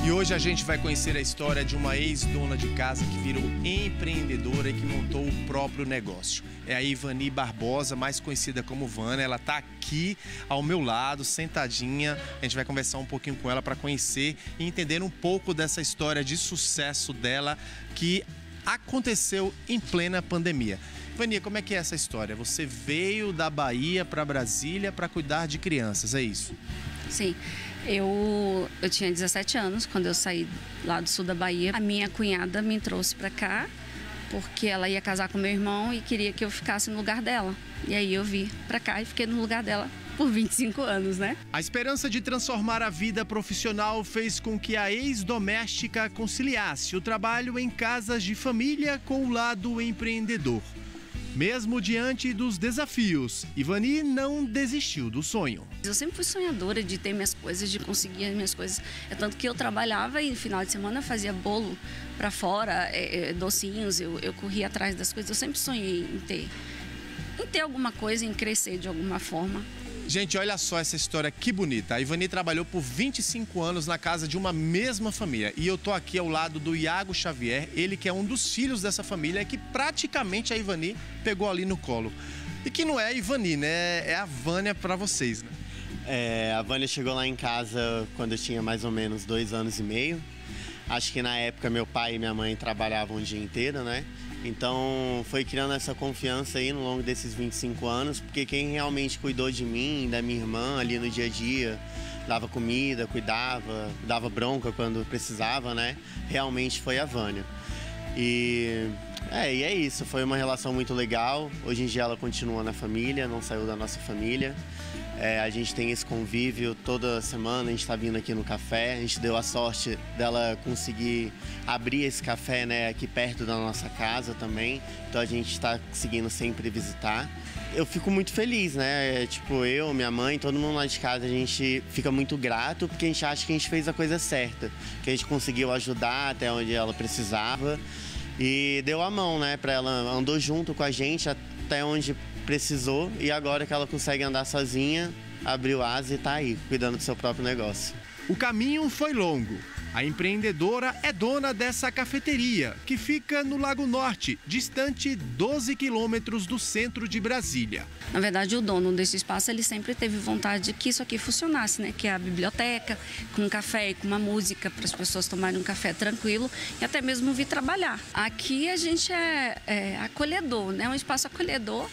E hoje a gente vai conhecer a história de uma ex-dona de casa que virou empreendedora e que montou o próprio negócio. É a Ivani Barbosa, mais conhecida como Vânia. Ela está aqui ao meu lado, sentadinha. A gente vai conversar um pouquinho com ela para conhecer e entender um pouco dessa história de sucesso dela que aconteceu em plena pandemia. Vânia, como é que é essa história? Você veio da Bahia para Brasília para cuidar de crianças, é isso? Sim. Eu tinha 17 anos quando eu saí lá do sul da Bahia. A minha cunhada me trouxe para cá porque ela ia casar com meu irmão e queria que eu ficasse no lugar dela. E aí eu vim para cá e fiquei no lugar dela por 25 anos, né? A esperança de transformar a vida profissional fez com que a ex-doméstica conciliasse o trabalho em casas de família com o lado empreendedor. Mesmo diante dos desafios, Ivani não desistiu do sonho. Eu sempre fui sonhadora de ter minhas coisas, de conseguir as minhas coisas. É tanto que eu trabalhava e no final de semana eu fazia bolo para fora, docinhos, eu corria atrás das coisas. Eu sempre sonhei em ter alguma coisa, em crescer de alguma forma. Gente, olha só essa história que bonita. A Ivani trabalhou por 25 anos na casa de uma mesma família. E eu tô aqui ao lado do Iago Xavier, ele que é um dos filhos dessa família, que praticamente a Ivani pegou ali no colo. E que não é a Ivani, né? É a Vânia para vocês, né? A Vânia chegou lá em casa quando eu tinha mais ou menos 2 anos e meio. Acho que na época meu pai e minha mãe trabalhavam o dia inteiro, né? Então foi criando essa confiança aí no longo desses 25 anos, porque quem realmente cuidou de mim, da minha irmã ali no dia a dia, dava comida, cuidava, dava bronca quando precisava, né? Realmente foi a Vânia. E é isso, foi uma relação muito legal. Hoje em dia ela continua na família, não saiu da nossa família. A gente tem esse convívio toda semana, a gente está vindo aqui no café. A gente deu a sorte dela conseguir abrir esse café, né, aqui perto da nossa casa também. Então a gente está conseguindo sempre visitar. Eu fico muito feliz, né? Tipo, eu, minha mãe, todo mundo lá de casa, a gente fica muito grato porque a gente acha que a gente fez a coisa certa. Que a gente conseguiu ajudar até onde ela precisava e deu a mão, né, para ela, andou junto com a gente até onde precisou e agora que ela consegue andar sozinha, abriu asa e tá aí, cuidando do seu próprio negócio. O caminho foi longo. A empreendedora é dona dessa cafeteria, que fica no Lago Norte, distante 12 quilômetros do centro de Brasília. Na verdade, o dono desse espaço, ele sempre teve vontade que isso aqui funcionasse, né? Que é a biblioteca, com um café e com uma música, para as pessoas tomarem um café tranquilo e até mesmo vir trabalhar. Aqui a gente é acolhedor, né? Um espaço acolhedor.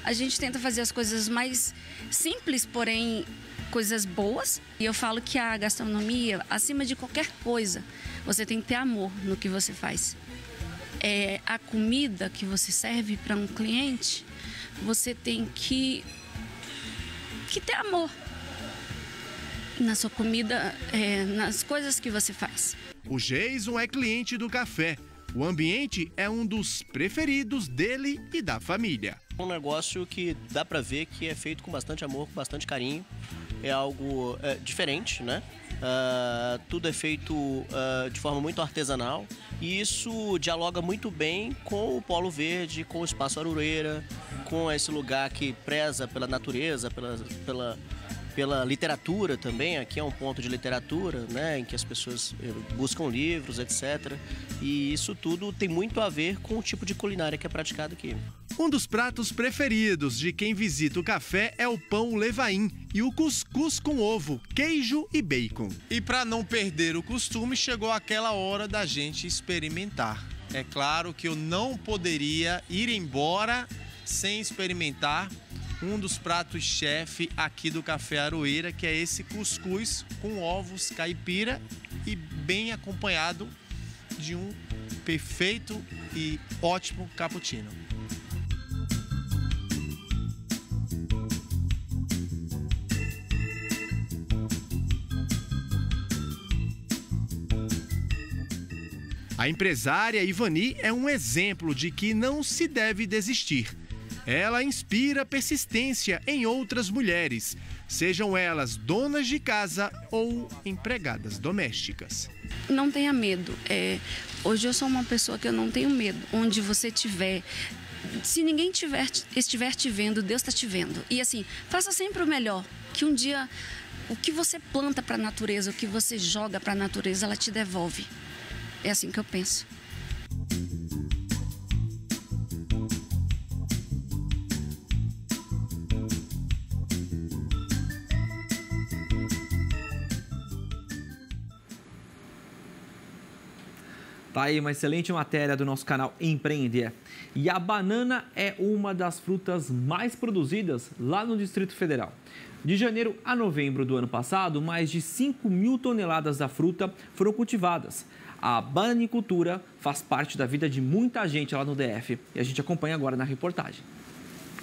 A gente tenta fazer as coisas mais simples, porém coisas boas. E eu falo que a gastronomia, acima de qualquer coisa, você tem que ter amor no que você faz. A comida que você serve para um cliente, você tem que ter amor na sua comida, nas coisas que você faz. O Jason é cliente do café. O ambiente é um dos preferidos dele e da família. Um negócio que dá pra ver que é feito com bastante amor, com bastante carinho. É algo diferente, né? Tudo é feito de forma muito artesanal e isso dialoga muito bem com o Polo Verde, com o Espaço Aroeira, com esse lugar que preza pela natureza, pela literatura também. Aqui é um ponto de literatura, né, em que as pessoas buscam livros, etc. E isso tudo tem muito a ver com o tipo de culinária que é praticado aqui. Um dos pratos preferidos de quem visita o café é o pão levain e o cuscuz com ovo, queijo e bacon. E para não perder o costume, chegou aquela hora da gente experimentar. É claro que eu não poderia ir embora sem experimentar um dos pratos chefe aqui do Café Aroeira, que é esse cuscuz com ovos caipira e bem acompanhado de um perfeito e ótimo cappuccino. A empresária Ivani é um exemplo de que não se deve desistir. Ela inspira persistência em outras mulheres, sejam elas donas de casa ou empregadas domésticas. Não tenha medo. Hoje eu sou uma pessoa que eu não tenho medo. Onde você estiver, se ninguém estiver te vendo, Deus está te vendo. E assim, faça sempre o melhor, que um dia o que você planta para a natureza, o que você joga para a natureza, ela te devolve. É assim que eu penso. Tá aí uma excelente matéria do nosso canal Empreender. E a banana é uma das frutas mais produzidas lá no Distrito Federal. De janeiro a novembro do ano passado, mais de 5 mil toneladas da fruta foram cultivadas. A bananicultura faz parte da vida de muita gente lá no DF e a gente acompanha agora na reportagem.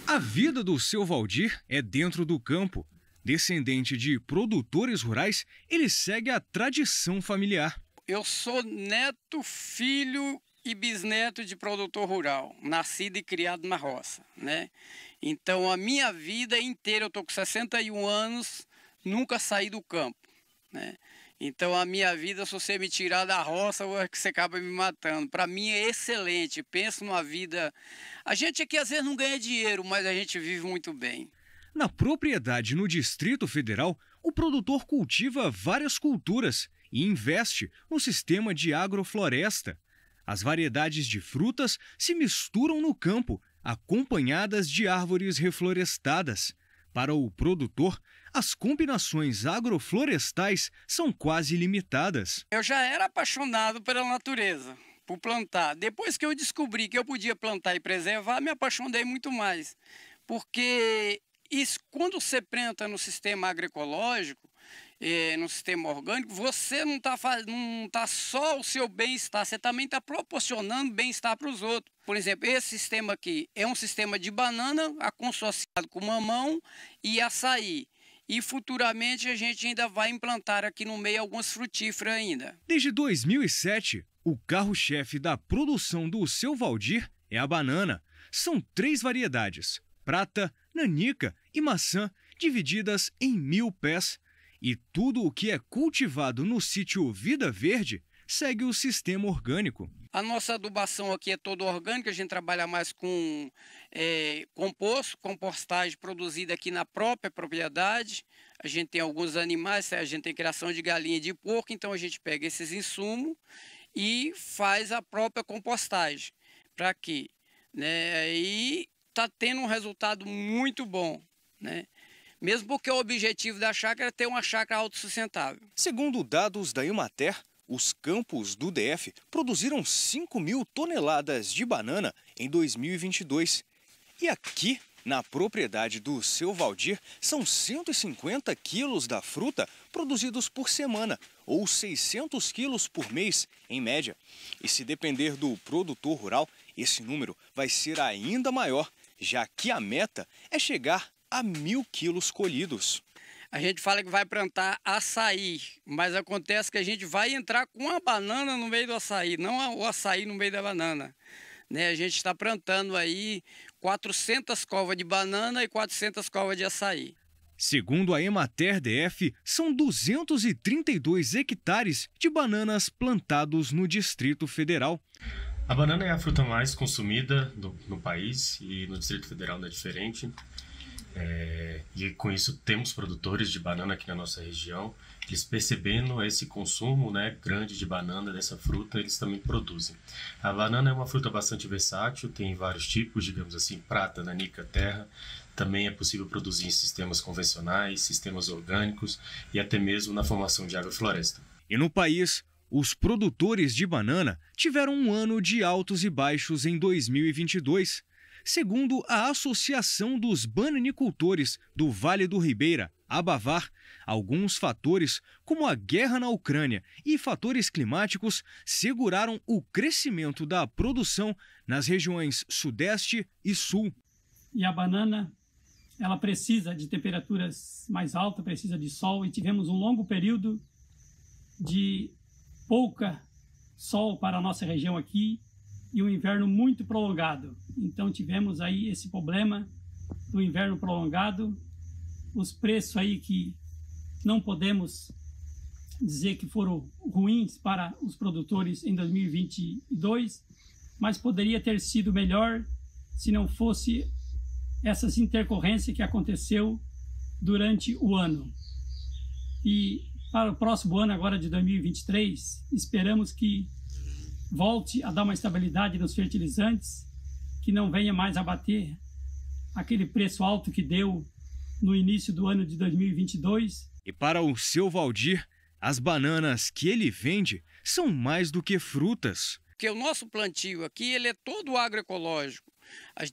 A vida do seu Valdir é dentro do campo. Descendente de produtores rurais, ele segue a tradição familiar. Eu sou neto, filho e bisneto de produtor rural, nascido e criado na roça, né? Então a minha vida inteira, eu estou com 61 anos, nunca saí do campo, né? Então a minha vida, se você me tirar da roça, você acaba me matando. Para mim é excelente, penso numa vida... A gente aqui às vezes não ganha dinheiro, mas a gente vive muito bem. Na propriedade no Distrito Federal, o produtor cultiva várias culturas e investe no sistema de agrofloresta. As variedades de frutas se misturam no campo, acompanhadas de árvores reflorestadas. Para o produtor, as combinações agroflorestais são quase ilimitadas. Eu já era apaixonado pela natureza, por plantar. Depois que eu descobri que eu podia plantar e preservar, me apaixonei muito mais. Porque isso, quando você planta no sistema agroecológico, no sistema orgânico, você não tá só o seu bem-estar, você também está proporcionando bem-estar para os outros. Por exemplo, esse sistema aqui é um sistema de banana consociado com mamão e açaí. E futuramente a gente ainda vai implantar aqui no meio algumas frutíferas ainda. Desde 2007, o carro-chefe da produção do seu Valdir é a banana. São 3 variedades: prata, nanica e maçã, divididas em 1000 pés. E tudo o que é cultivado no sítio Vida Verde segue o sistema orgânico. A nossa adubação aqui é toda orgânica, a gente trabalha mais com compostagem produzida aqui na própria propriedade. A gente tem alguns animais, a gente tem criação de galinha e de porco, então a gente pega esses insumos e faz a própria compostagem. Para quê? E está tendo um resultado muito bom, né? Mesmo porque o objetivo da chácara é ter uma chácara autossustentável. Segundo dados da Emater, os campos do DF produziram 5 mil toneladas de banana em 2022. E aqui, na propriedade do seu Valdir, são 150 quilos da fruta produzidos por semana, ou 600 quilos por mês, em média. E se depender do produtor rural, esse número vai ser ainda maior, já que a meta é chegar a 1000 quilos colhidos. A gente fala que vai plantar açaí, mas acontece que a gente vai entrar com a banana no meio do açaí, não o açaí no meio da banana. Né? A gente está plantando aí 400 covas de banana e 400 covas de açaí. Segundo a Emater DF, são 232 hectares de bananas plantados no Distrito Federal. A banana é a fruta mais consumida no país e no Distrito Federal não é diferente. E com isso temos produtores de banana aqui na nossa região. Eles percebendo esse consumo, né, grande de banana, dessa fruta, eles também produzem. A banana é uma fruta bastante versátil, tem vários tipos, digamos assim, prata, nanica, terra. Também é possível produzir em sistemas convencionais, sistemas orgânicos e até mesmo na formação de agrofloresta. E no país, os produtores de banana tiveram um ano de altos e baixos em 2022. Segundo a Associação dos Bananicultores do Vale do Ribeira, Abavar, alguns fatores, como a guerra na Ucrânia e fatores climáticos, seguraram o crescimento da produção nas regiões Sudeste e Sul. E a banana, ela precisa de temperaturas mais altas, precisa de sol, e tivemos um longo período de pouca sol para a nossa região aqui e um inverno muito prolongado. Então tivemos aí esse problema do inverno prolongado, os preços aí que não podemos dizer que foram ruins para os produtores em 2022, mas poderia ter sido melhor se não fosse essas intercorrências que aconteceu durante o ano. E para o próximo ano, agora de 2023, esperamos que volte a dar uma estabilidade nos fertilizantes, que não venha mais abater aquele preço alto que deu no início do ano de 2022. E para o seu Valdir, as bananas que ele vende são mais do que frutas. Porque o nosso plantio aqui, ele é todo agroecológico,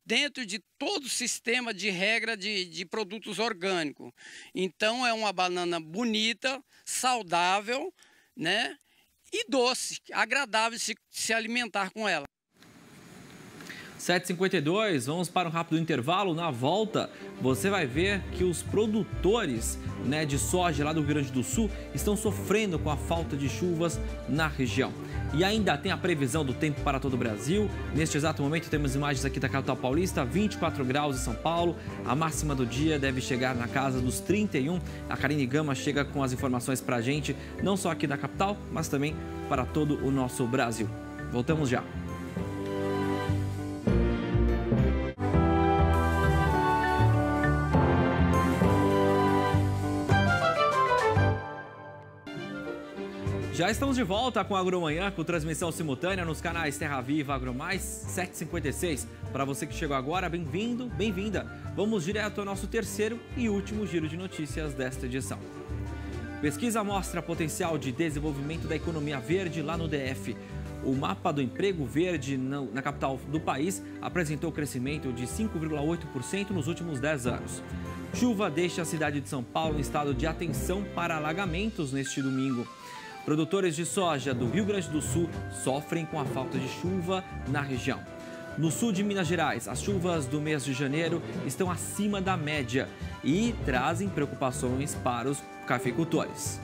dentro de todo o sistema de regra de produtos orgânicos. Então é uma banana bonita, saudável, né? E doce, agradável se alimentar com ela. 7h52, vamos para um rápido intervalo. Na volta, você vai ver que os produtores, né, de soja lá do Rio Grande do Sul estão sofrendo com a falta de chuvas na região. E ainda tem a previsão do tempo para todo o Brasil. Neste exato momento temos imagens aqui da capital paulista, 24 graus em São Paulo. A máxima do dia deve chegar na casa dos 31. A Karine Gama chega com as informações para a gente, não só aqui da capital, mas também para todo o nosso Brasil. Voltamos já. Já estamos de volta com a Agromanhã, com transmissão simultânea nos canais Terra Viva, AgroMais, 7h56. Para você que chegou agora, bem-vindo, bem-vinda. Vamos direto ao nosso terceiro e último giro de notícias desta edição. Pesquisa mostra potencial de desenvolvimento da economia verde lá no DF. O mapa do emprego verde na capital do país apresentou crescimento de 5,8% nos últimos 10 anos. Chuva deixa a cidade de São Paulo em estado de atenção para alagamentos neste domingo. Produtores de soja do Rio Grande do Sul sofrem com a falta de chuva na região. No sul de Minas Gerais, as chuvas do mês de janeiro estão acima da média e trazem preocupações para os cafeicultores.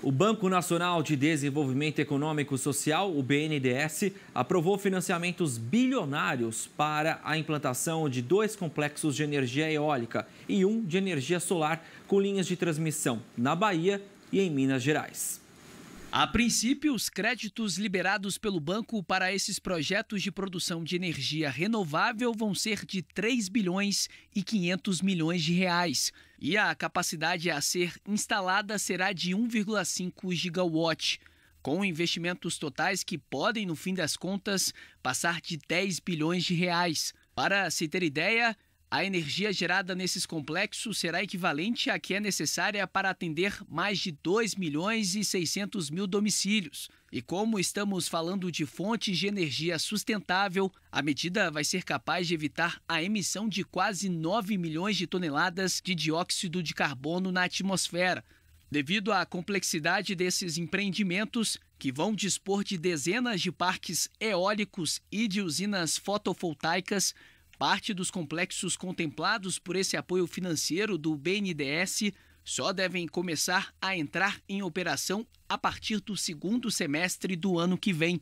O Banco Nacional de Desenvolvimento Econômico e Social, o BNDES, aprovou financiamentos bilionários para a implantação de 2 complexos de energia eólica e 1 de energia solar com linhas de transmissão na Bahia e em Minas Gerais. A princípio, os créditos liberados pelo banco para esses projetos de produção de energia renovável vão ser de 3 bilhões e 500 milhões de reais. E a capacidade a ser instalada será de 1,5 gigawatt, com investimentos totais que podem, no fim das contas, passar de 10 bilhões de reais. Para se ter ideia, a energia gerada nesses complexos será equivalente à que é necessária para atender mais de 2 milhões e 600 mil domicílios. E como estamos falando de fontes de energia sustentável, a medida vai ser capaz de evitar a emissão de quase 9 milhões de toneladas de dióxido de carbono na atmosfera. Devido à complexidade desses empreendimentos, que vão dispor de dezenas de parques eólicos e de usinas fotovoltaicas, parte dos complexos contemplados por esse apoio financeiro do BNDES só devem começar a entrar em operação a partir do segundo semestre do ano que vem.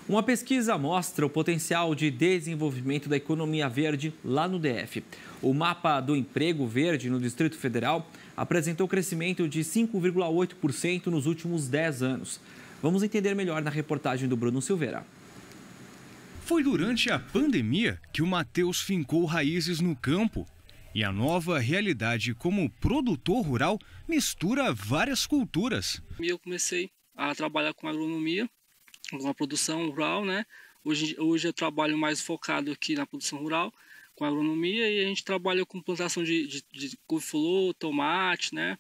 Uma pesquisa mostra o potencial de desenvolvimento da economia verde lá no DF. O mapa do emprego verde no Distrito Federal apresentou crescimento de 5,8% nos últimos 10 anos. Vamos entender melhor na reportagem do Bruno Silveira. Foi durante a pandemia que o Matheus fincou raízes no campo. E a nova realidade como produtor rural mistura várias culturas. Eu comecei a trabalhar com agronomia, com a produção rural, né? Hoje eu trabalho mais focado aqui na produção rural, com agronomia, e a gente trabalha com plantação de couve-flor, tomate, né?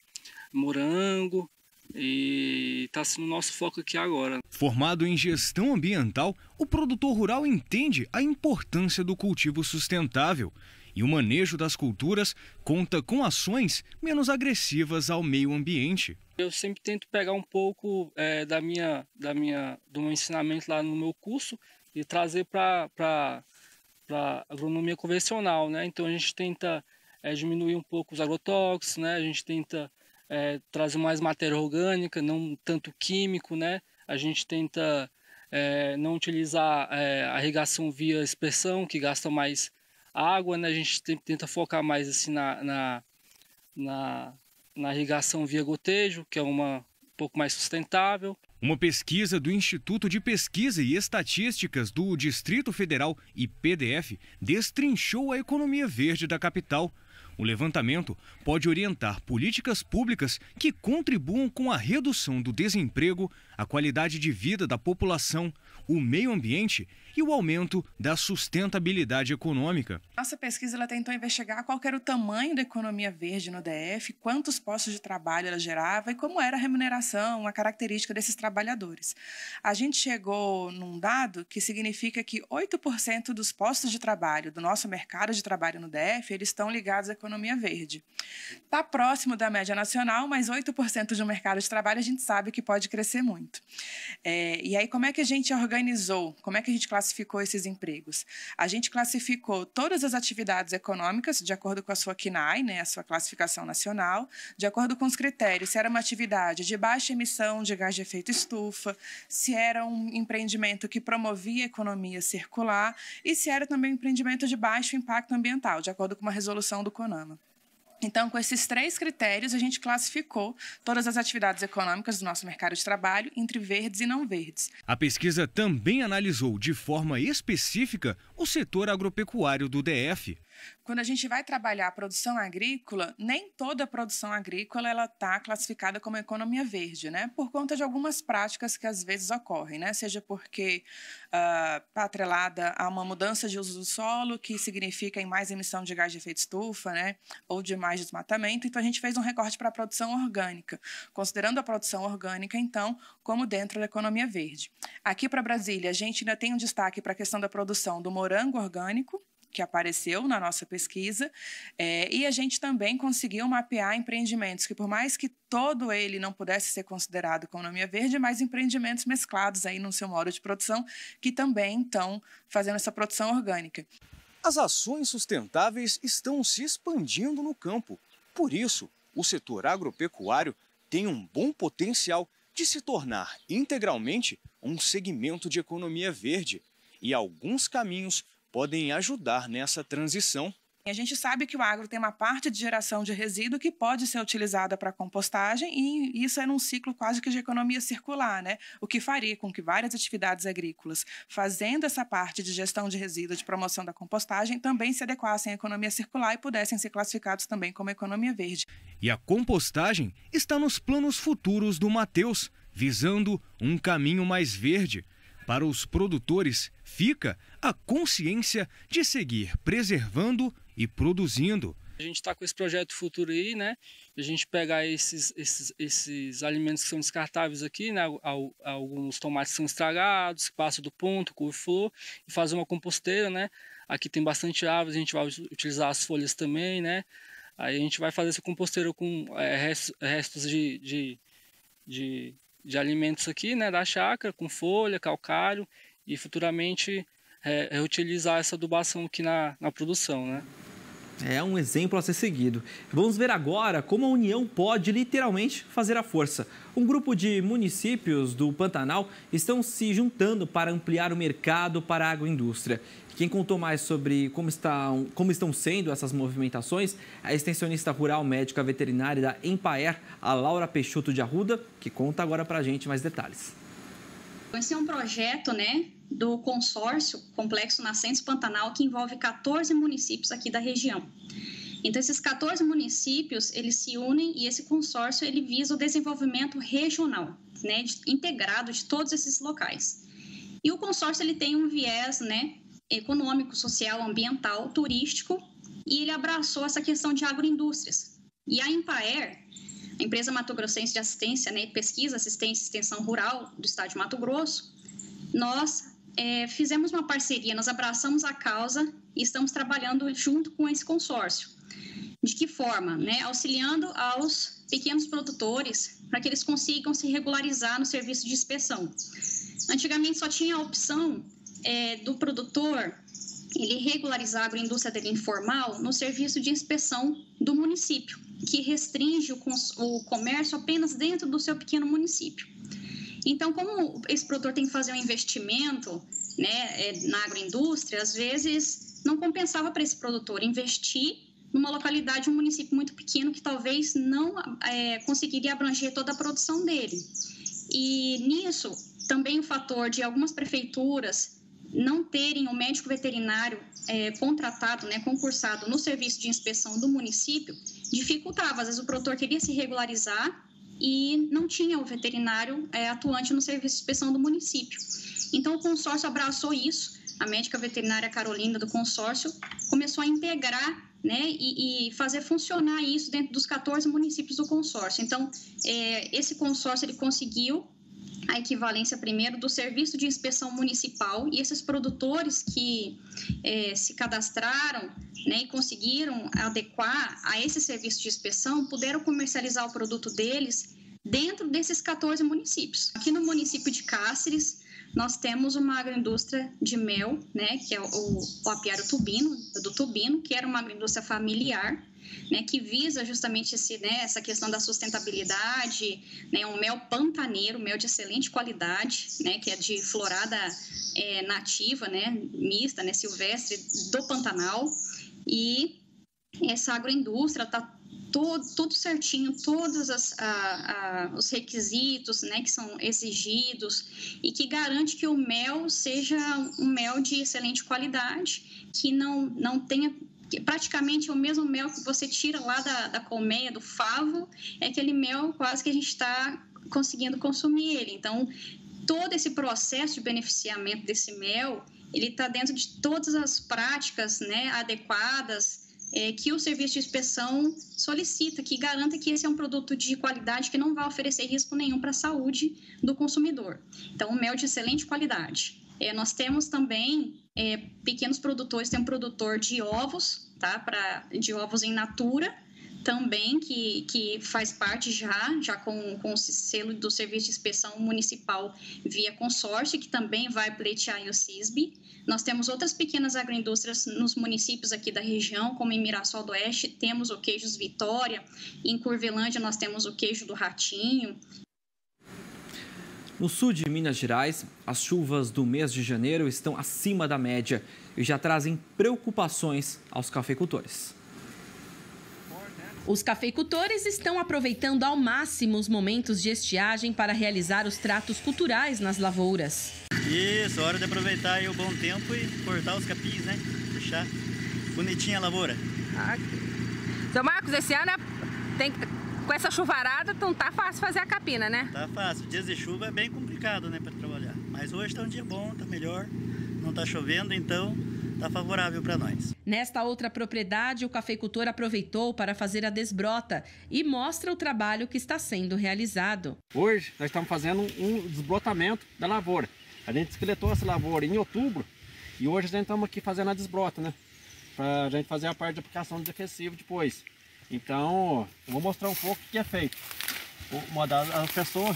Morango, e está sendo o nosso foco aqui agora. Formado em gestão ambiental, o produtor rural entende a importância do cultivo sustentável. E o manejo das culturas conta com ações menos agressivas ao meio ambiente. Eu sempre tento pegar um pouco do meu ensinamento lá no meu curso e trazer para a agronomia convencional, né? Então a gente tenta diminuir um pouco os agrotóxicos, né? A gente tenta trazer mais matéria orgânica, não tanto químico, né? A gente tenta não utilizar a irrigação via aspersão, que gasta mais água, né? A gente tenta focar mais assim na irrigação via gotejo, que é um pouco mais sustentável. Uma pesquisa do Instituto de Pesquisa e Estatísticas do Distrito Federal, IPDF, destrinchou a economia verde da capital. O levantamento pode orientar políticas públicas que contribuam com a redução do desemprego, a qualidade de vida da população, o meio ambiente e o aumento da sustentabilidade econômica. Nossa pesquisa ela tentou investigar qual era o tamanho da economia verde no DF, quantos postos de trabalho ela gerava e como era a remuneração, a característica desses trabalhadores. A gente chegou num dado que significa que 8% dos postos de trabalho do nosso mercado de trabalho no DF, eles estão ligados à economia verde. Está próximo da média nacional, mas 8% de um mercado de trabalho a gente sabe que pode crescer muito. E aí como é que a gente organizou, como é que a gente classificou esses empregos? A gente classificou todas as atividades econômicas de acordo com a sua CNAE, né, a sua classificação nacional, de acordo com os critérios, se era uma atividade de baixa emissão de gás de efeito estufa, se era um empreendimento que promovia a economia circular e se era também um empreendimento de baixo impacto ambiental, de acordo com uma resolução do CONAMA. Então, com esses 3 critérios, a gente classificou todas as atividades econômicas do nosso mercado de trabalho entre verdes e não verdes. A pesquisa também analisou de forma específica o setor agropecuário do DF. Quando a gente vai trabalhar a produção agrícola, nem toda a produção agrícola ela está classificada como economia verde, né? Por conta de algumas práticas que às vezes ocorrem, né? Seja porque está atrelada a uma mudança de uso do solo, que significa em mais emissão de gás de efeito estufa, né? Ou de mais desmatamento. Então a gente fez um recorte para a produção orgânica, considerando a produção orgânica, então, como dentro da economia verde. Aqui para Brasília, a gente ainda tem um destaque para a questão da produção do morango orgânico, que apareceu na nossa pesquisa, e a gente também conseguiu mapear empreendimentos que, por mais que todo ele não pudesse ser considerado economia verde, mas empreendimentos mesclados aí no seu modo de produção, que também estão fazendo essa produção orgânica. As ações sustentáveis estão se expandindo no campo. Por isso, o setor agropecuário tem um bom potencial de se tornar integralmente um segmento de economia verde, e alguns caminhos podem ajudar nessa transição. A gente sabe que o agro tem uma parte de geração de resíduo que pode ser utilizada para compostagem e isso é num ciclo quase que de economia circular, né? O que faria com que várias atividades agrícolas, fazendo essa parte de gestão de resíduo, de promoção da compostagem, também se adequassem à economia circular e pudessem ser classificados também como economia verde. E a compostagem está nos planos futuros do Matheus, visando um caminho mais verde. Para os produtores, fica a consciência de seguir preservando e produzindo. A gente está com esse projeto futuro aí, né? A gente pegar esses alimentos que são descartáveis aqui, né? Alguns tomates que são estragados, que passam do ponto, couve-flor, e fazer uma composteira, né? Aqui tem bastante árvores, a gente vai utilizar as folhas também, né? Aí a gente vai fazer essa composteira com restos de alimentos aqui, né, da chácara, com folha, calcário, e futuramente reutilizar essa adubação aqui na produção, né? É um exemplo a ser seguido. Vamos ver agora como a união pode literalmente fazer a força. Um grupo de municípios do Pantanal estão se juntando para ampliar o mercado para a agroindústria. Quem contou mais sobre como estão sendo essas movimentações é a extensionista rural médica veterinária da Empaer, a Laura Peixoto de Arruda, que conta agora para a gente mais detalhes. Esse é um projeto, do consórcio Complexo Nascentes Pantanal, que envolve 14 municípios aqui da região. Então, esses 14 municípios, eles se unem e esse consórcio, ele visa o desenvolvimento regional, integrado de todos esses locais. E o consórcio, ele tem um viés, econômico, social, ambiental, turístico, e ele abraçou essa questão de agroindústrias. E a Empaer, a empresa mato-grossense de assistência, pesquisa, assistência e extensão rural do estado de Mato Grosso, nós fizemos uma parceria, nós abraçamos a causa e estamos trabalhando junto com esse consórcio. De que forma? Auxiliando aos pequenos produtores para que eles consigam se regularizar no serviço de inspeção. Antigamente só tinha a opção do produtor ele regularizar a agroindústria dele informal no serviço de inspeção do município, que restringe o comércio apenas dentro do seu pequeno município. Então, como esse produtor tem que fazer um investimento na agroindústria, às vezes não compensava para esse produtor investir numa localidade, um município muito pequeno, que talvez não conseguiria abranger toda a produção dele. E nisso, também o fator de algumas prefeituras não terem o médico veterinário contratado, concursado no serviço de inspeção do município, dificultava. Às vezes o produtor queria se regularizar e não tinha o veterinário atuante no serviço de inspeção do município. Então, o consórcio abraçou isso, a médica veterinária Carolina do consórcio começou a integrar e fazer funcionar isso dentro dos 14 municípios do consórcio. Então, esse consórcio ele conseguiu a equivalência, primeiro, do serviço de inspeção municipal, e esses produtores que se cadastraram e conseguiram adequar a esse serviço de inspeção, puderam comercializar o produto deles dentro desses 14 municípios. Aqui no município de Cáceres, nós temos uma agroindústria de mel, que é o apiário do Tubino, que era uma agroindústria familiar, que visa justamente essa questão da sustentabilidade, um mel pantaneiro, mel de excelente qualidade, que é de florada nativa, mista, silvestre do Pantanal. E essa agroindústria está tudo certinho, todos os requisitos que são exigidos e que garante que o mel seja um mel de excelente qualidade, que não tenha praticamente o mesmo mel que você tira lá da colmeia, do favo, é aquele mel quase que a gente está conseguindo consumir ele. Então, todo esse processo de beneficiamento desse mel, ele está dentro de todas as práticas adequadas que o serviço de inspeção solicita, que garanta que esse é um produto de qualidade que não vai oferecer risco nenhum para a saúde do consumidor. Então, um mel de excelente qualidade. Nós temos também pequenos produtores, tem um produtor de ovos, de ovos em natura, também, que faz parte já com o selo do Serviço de Inspeção Municipal via consórcio, que também vai pleitear o CISB. Nós temos outras pequenas agroindústrias nos municípios aqui da região, como em Mirassol do Oeste, temos o Queijos Vitória, em Curvelândia nós temos o Queijo do Ratinho. No sul de Minas Gerais, as chuvas do mês de janeiro estão acima da média e já trazem preocupações aos cafeicultores. Os cafeicultores estão aproveitando ao máximo os momentos de estiagem para realizar os tratos culturais nas lavouras. Isso, hora de aproveitar aí o bom tempo e cortar os capins, deixar bonitinha a lavoura. Seu Marcos, esse ano com essa chuvarada não tá fácil fazer a capina, né? Tá fácil, dias de chuva é bem complicado, para trabalhar. Mas hoje tá um dia bom, tá melhor, não tá chovendo, então tá favorável para nós. Nesta outra propriedade, o cafeicultor aproveitou para fazer a desbrota e mostra o trabalho que está sendo realizado. Hoje nós estamos fazendo um desbrotamento da lavoura. A gente esqueletou essa lavoura em outubro e hoje a gente estamos aqui fazendo a desbrota, para a gente fazer a parte de aplicação de defensivo depois. Então, eu vou mostrar um pouco o que é feito. A pessoa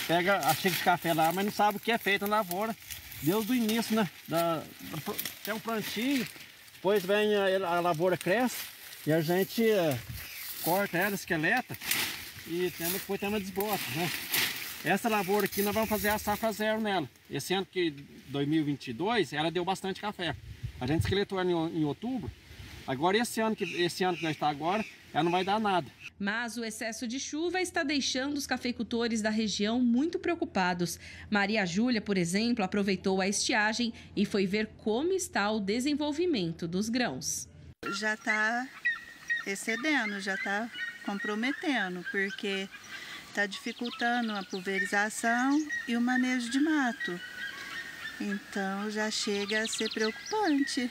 pega a xícara de café lá, mas não sabe o que é feito na lavoura. Desde o início, tem um plantinho, Depois vem a lavoura cresce e a gente corta ela, esqueleta e depois tem uma desbrota, né? Essa lavoura aqui nós vamos fazer a safra zero nela. Esse ano que 2022 ela deu bastante café. A gente esqueletou ela em outubro. Agora esse ano que nós está agora, ela não vai dar nada. Mas o excesso de chuva está deixando os cafeicultores da região muito preocupados. Maria Júlia, por exemplo, aproveitou a estiagem e foi ver como está o desenvolvimento dos grãos. Já está excedendo, já está comprometendo, porque está dificultando a pulverização e o manejo de mato. Então já chega a ser preocupante.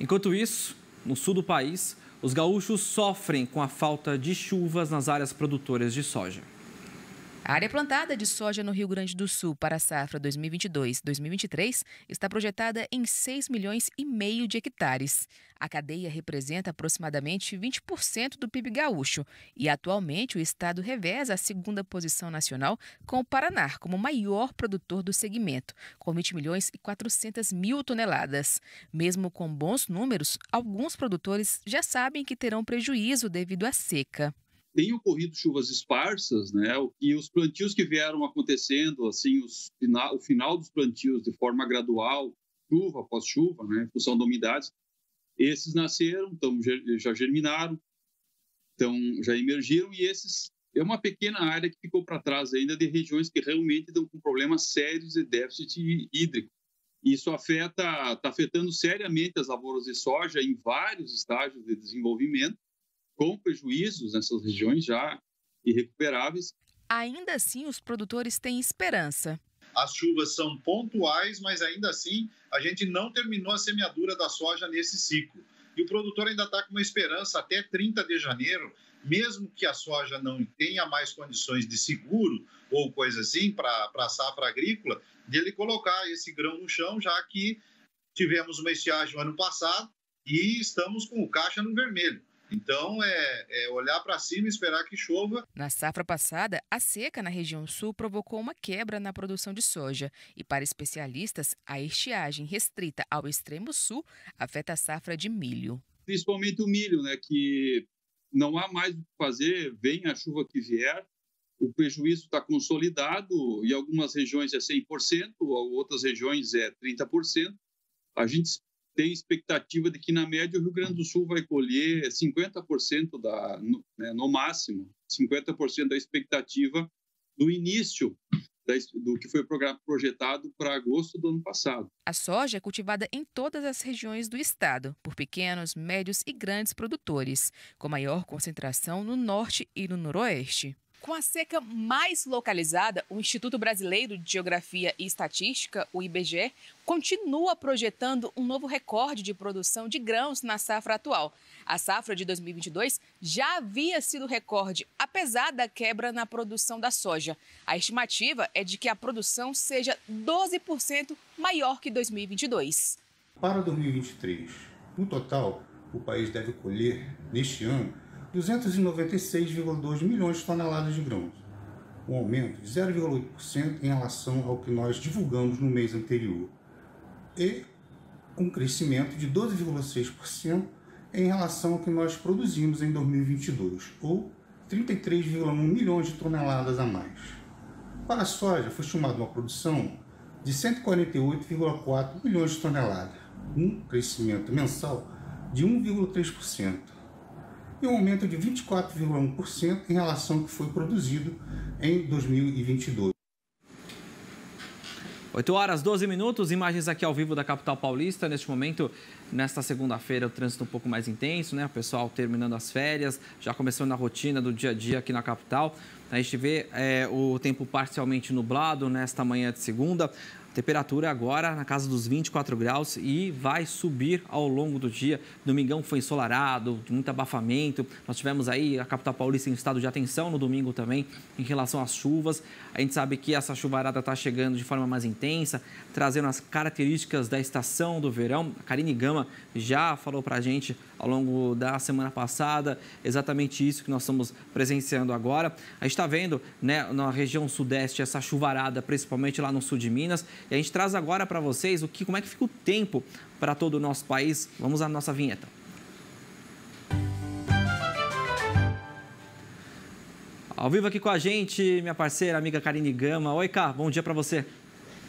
Enquanto isso, no sul do país, os gaúchos sofrem com a falta de chuvas nas áreas produtoras de soja. A área plantada de soja no Rio Grande do Sul para a safra 2022-2023 está projetada em 6,5 milhões de hectares. A cadeia representa aproximadamente 20% do PIB gaúcho e atualmente o estado reveza a segunda posição nacional com o Paraná como maior produtor do segmento, com 20,4 milhões toneladas. Mesmo com bons números, alguns produtores já sabem que terão prejuízo devido à seca. Tem ocorrido chuvas esparsas, né? E os plantios que vieram acontecendo, assim, o final dos plantios de forma gradual, chuva após chuva, né? Em função da umidade, esses nasceram, então já germinaram, então já emergiram, e esses é uma pequena área que ficou para trás ainda de regiões que realmente estão com problemas sérios de déficit hídrico. Isso está afetando seriamente as lavouras de soja em vários estágios de desenvolvimento, com prejuízos nessas regiões já irrecuperáveis. Ainda assim, os produtores têm esperança. As chuvas são pontuais, mas ainda assim a gente não terminou a semeadura da soja nesse ciclo. E o produtor ainda está com uma esperança até 30 de janeiro, mesmo que a soja não tenha mais condições de seguro ou coisa assim para a safra agrícola, de ele colocar esse grão no chão, já que tivemos uma estiagem no ano passado e estamos com o caixa no vermelho. Então, é olhar para cima e esperar que chova. Na safra passada, a seca na região sul provocou uma quebra na produção de soja. E para especialistas, a estiagem restrita ao extremo sul afeta a safra de milho. Principalmente o milho, né, que não há mais o que fazer, vem a chuva que vier, o prejuízo está consolidado, em algumas regiões é 100%, em outras regiões é 30%. A gente tem expectativa de que, na média, o Rio Grande do Sul vai colher 50% no máximo, 50% da expectativa do início do que foi projetado para agosto do ano passado. A soja é cultivada em todas as regiões do estado, por pequenos, médios e grandes produtores, com maior concentração no norte e no noroeste. Com a seca mais localizada, o Instituto Brasileiro de Geografia e Estatística, o IBGE, continua projetando um novo recorde de produção de grãos na safra atual. A safra de 2022 já havia sido recorde, apesar da quebra na produção da soja. A estimativa é de que a produção seja 12% maior que 2022. Para 2023, no total, o país deve colher, neste ano, 296,2 milhões de toneladas de grãos, um aumento de 0,8% em relação ao que nós divulgamos no mês anterior, e um crescimento de 12,6% em relação ao que nós produzimos em 2022, ou 33,1 milhões de toneladas a mais. Para a soja, foi estimada uma produção de 148,4 milhões de toneladas, um crescimento mensal de 1,3%. E um aumento de 24,1% em relação ao que foi produzido em 2022. 8 horas, 12 minutos, imagens aqui ao vivo da capital paulista. Neste momento, nesta segunda-feira, o trânsito um pouco mais intenso, né? O pessoal terminando as férias, já começando a rotina do dia a dia aqui na capital. A gente vê o tempo parcialmente nublado nesta manhã de segunda. Temperatura agora na casa dos 24 graus e vai subir ao longo do dia. Domingão foi ensolarado, muito abafamento. Nós tivemos aí a capital paulista em estado de atenção no domingo também em relação às chuvas. A gente sabe que essa chuvarada está chegando de forma mais intensa, trazendo as características da estação do verão. A Karine Gama já falou para a gente ao longo da semana passada exatamente isso que nós estamos presenciando agora. A gente está vendo, né, na região sudeste essa chuvarada, principalmente lá no sul de Minas. E a gente traz agora para vocês como é que fica o tempo para todo o nosso país. Vamos à nossa vinheta. Ao vivo aqui com a gente, minha parceira, amiga Karine Gama. Oi, Cá, bom dia para você.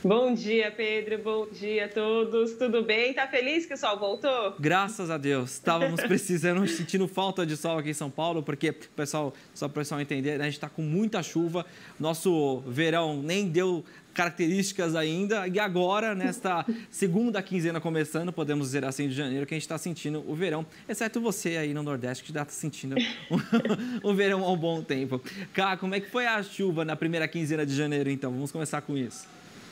Bom dia, Pedro. Bom dia a todos. Tudo bem? Tá feliz que o sol voltou? Graças a Deus. Estávamos precisando, sentindo falta de sol aqui em São Paulo, porque, pessoal, só para o pessoal entender, né, a gente está com muita chuva. Nosso verão nem deu características ainda. E agora, nesta segunda quinzena começando, podemos dizer assim, de janeiro, que a gente está sentindo o verão. Exceto você aí no Nordeste, que já está sentindo o verão há um bom tempo. Cá, como é que foi a chuva na primeira quinzena de janeiro, então? Vamos começar com isso.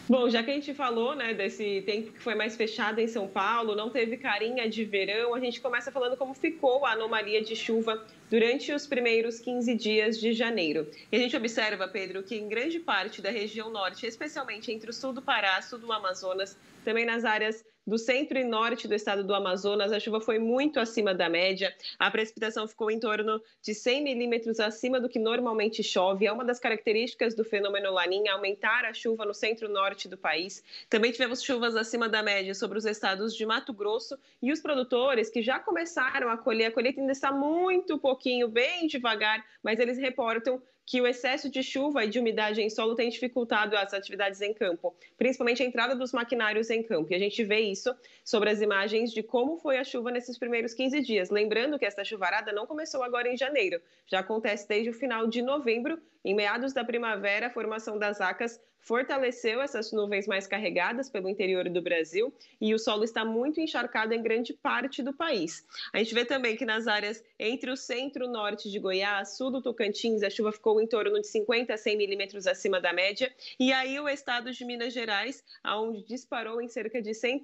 Bom, já que a gente falou, né, desse tempo que foi mais fechado em São Paulo, não teve carinha de verão, a gente começa falando como ficou a anomalia de chuva durante os primeiros 15 dias de janeiro. E a gente observa, Pedro, que em grande parte da região norte, especialmente entre o sul do Pará, sul do Amazonas, também nas áreas do centro e norte do estado do Amazonas, a chuva foi muito acima da média. A precipitação ficou em torno de 100 milímetros acima do que normalmente chove. É uma das características do fenômeno Laninha, aumentar a chuva no centro-norte do país. Também tivemos chuvas acima da média sobre os estados de Mato Grosso e os produtores que já começaram a colher. A colheita ainda está muito pouquinho, bem devagar, mas eles reportam que o excesso de chuva e de umidade em solo tem dificultado as atividades em campo, principalmente a entrada dos maquinários em campo. E a gente vê isso sobre as imagens de como foi a chuva nesses primeiros 15 dias. Lembrando que esta chuvarada não começou agora em janeiro, já acontece desde o final de novembro. Em meados da primavera, a formação das acas fortaleceu essas nuvens mais carregadas pelo interior do Brasil e o solo está muito encharcado em grande parte do país. A gente vê também que nas áreas entre o centro-norte de Goiás, sul do Tocantins, a chuva ficou em torno de 50 a 100 milímetros acima da média. E aí o estado de Minas Gerais, onde disparou em cerca de 100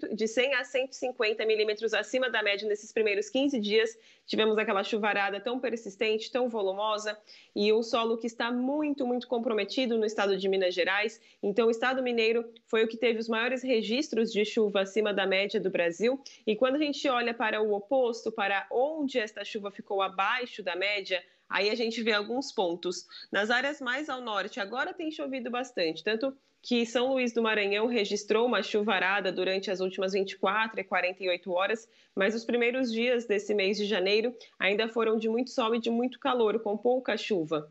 a 150 milímetros acima da média nesses primeiros 15 dias. Tivemos aquela chuvarada tão persistente, tão volumosa, e um solo que está muito, muito comprometido no estado de Minas Gerais. Então, o estado mineiro foi o que teve os maiores registros de chuva acima da média do Brasil. E quando a gente olha para o oposto, para onde esta chuva ficou abaixo da média, aí a gente vê alguns pontos. Nas áreas mais ao norte, agora tem chovido bastante, tanto que São Luís do Maranhão registrou uma chuvarada durante as últimas 24 e 48 horas, mas os primeiros dias desse mês de janeiro ainda foram de muito sol e de muito calor, com pouca chuva.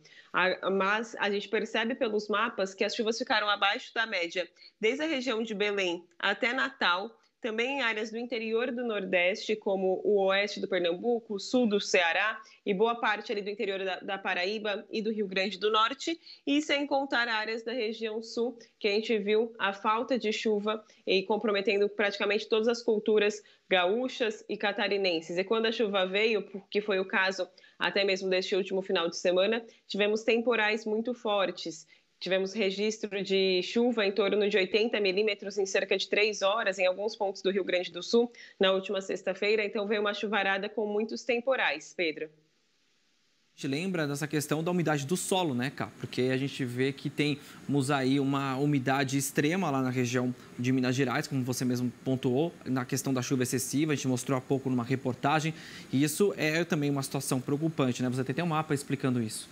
Mas a gente percebe pelos mapas que as chuvas ficaram abaixo da média, desde a região de Belém até Natal, também em áreas do interior do Nordeste, como o oeste do Pernambuco, o sul do Ceará e boa parte ali do interior da Paraíba e do Rio Grande do Norte, e sem contar áreas da região sul, que a gente viu a falta de chuva e comprometendo praticamente todas as culturas gaúchas e catarinenses. E quando a chuva veio, que foi o caso até mesmo deste último final de semana, tivemos temporais muito fortes. Tivemos registro de chuva em torno de 80 milímetros em cerca de 3 horas em alguns pontos do Rio Grande do Sul na última sexta-feira. Então, veio uma chuvarada com muitos temporais, Pedro. A gente lembra dessa questão da umidade do solo, né, Cá? Porque a gente vê que temos aí uma umidade extrema lá na região de Minas Gerais, como você mesmo pontuou, na questão da chuva excessiva. A gente mostrou há pouco numa reportagem. E isso é também uma situação preocupante, né? Você tem um mapa explicando isso.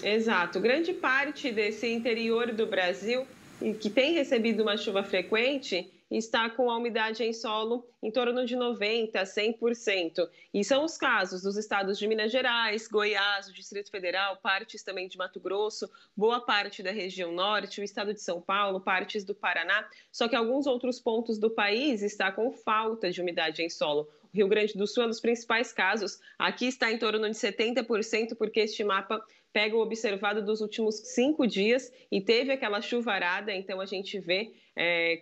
Exato. Grande parte desse interior do Brasil, que tem recebido uma chuva frequente, está com a umidade em solo em torno de 90% a 100%. E são os casos dos estados de Minas Gerais, Goiás, o Distrito Federal, partes também de Mato Grosso, boa parte da região norte, o estado de São Paulo, partes do Paraná. Só que alguns outros pontos do país estão com falta de umidade em solo. O Rio Grande do Sul é um dos principais casos. Aqui está em torno de 70%, porque este mapa pega o observado dos últimos 5 dias e teve aquela chuvarada. Então, a gente vê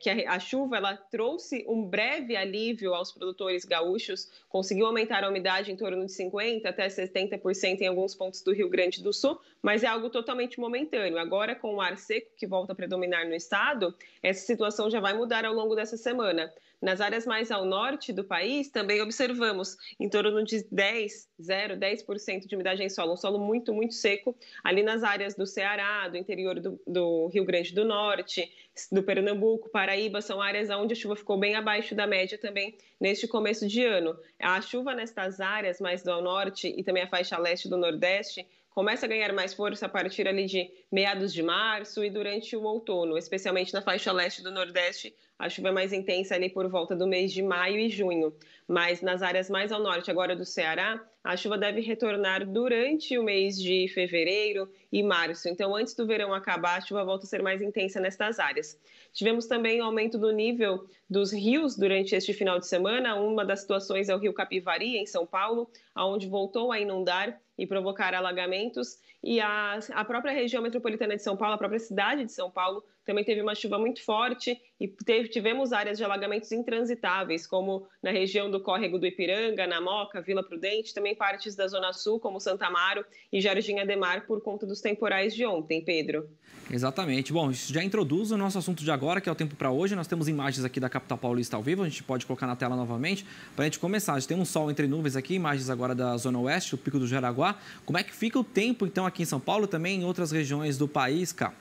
que a chuva ela trouxe um breve alívio aos produtores gaúchos, conseguiu aumentar a umidade em torno de 50% até 70% em alguns pontos do Rio Grande do Sul, mas é algo totalmente momentâneo. Agora, com o ar seco que volta a predominar no estado, essa situação já vai mudar ao longo dessa semana. Nas áreas mais ao norte do país, também observamos em torno de 10% de umidade em solo, um solo muito, muito seco, ali nas áreas do Ceará, do interior do Rio Grande do Norte, do Pernambuco, Paraíba, são áreas onde a chuva ficou bem abaixo da média também neste começo de ano. A chuva nestas áreas mais do ao norte e também a faixa leste do Nordeste começa a ganhar mais força a partir ali de meados de março e durante o outono, especialmente na faixa leste do Nordeste. A chuva é mais intensa ali por volta do mês de maio e junho. Mas nas áreas mais ao norte agora do Ceará, a chuva deve retornar durante o mês de fevereiro e março. Então, antes do verão acabar, a chuva volta a ser mais intensa nestas áreas. Tivemos também o aumento do nível dos rios durante este final de semana. Uma das situações é o rio Capivari, em São Paulo, onde voltou a inundar e provocar alagamentos. E a própria região metropolitana de São Paulo, a própria cidade de São Paulo, também teve uma chuva muito forte e tivemos áreas de alagamentos intransitáveis, como na região do Córrego do Ipiranga, na Moca, Vila Prudente, também partes da Zona Sul, como Santa Amaro e Jardim Ademar, por conta dos temporais de ontem, Pedro. Exatamente. Bom, isso já introduz o nosso assunto de agora, que é o tempo para hoje. Nós temos imagens aqui da capital paulista ao vivo, a gente pode colocar na tela novamente para a gente começar. A gente tem um sol entre nuvens aqui, imagens agora da Zona Oeste, o Pico do Jaraguá. Como é que fica o tempo, então, aqui em São Paulo e também em outras regiões do país, Cá?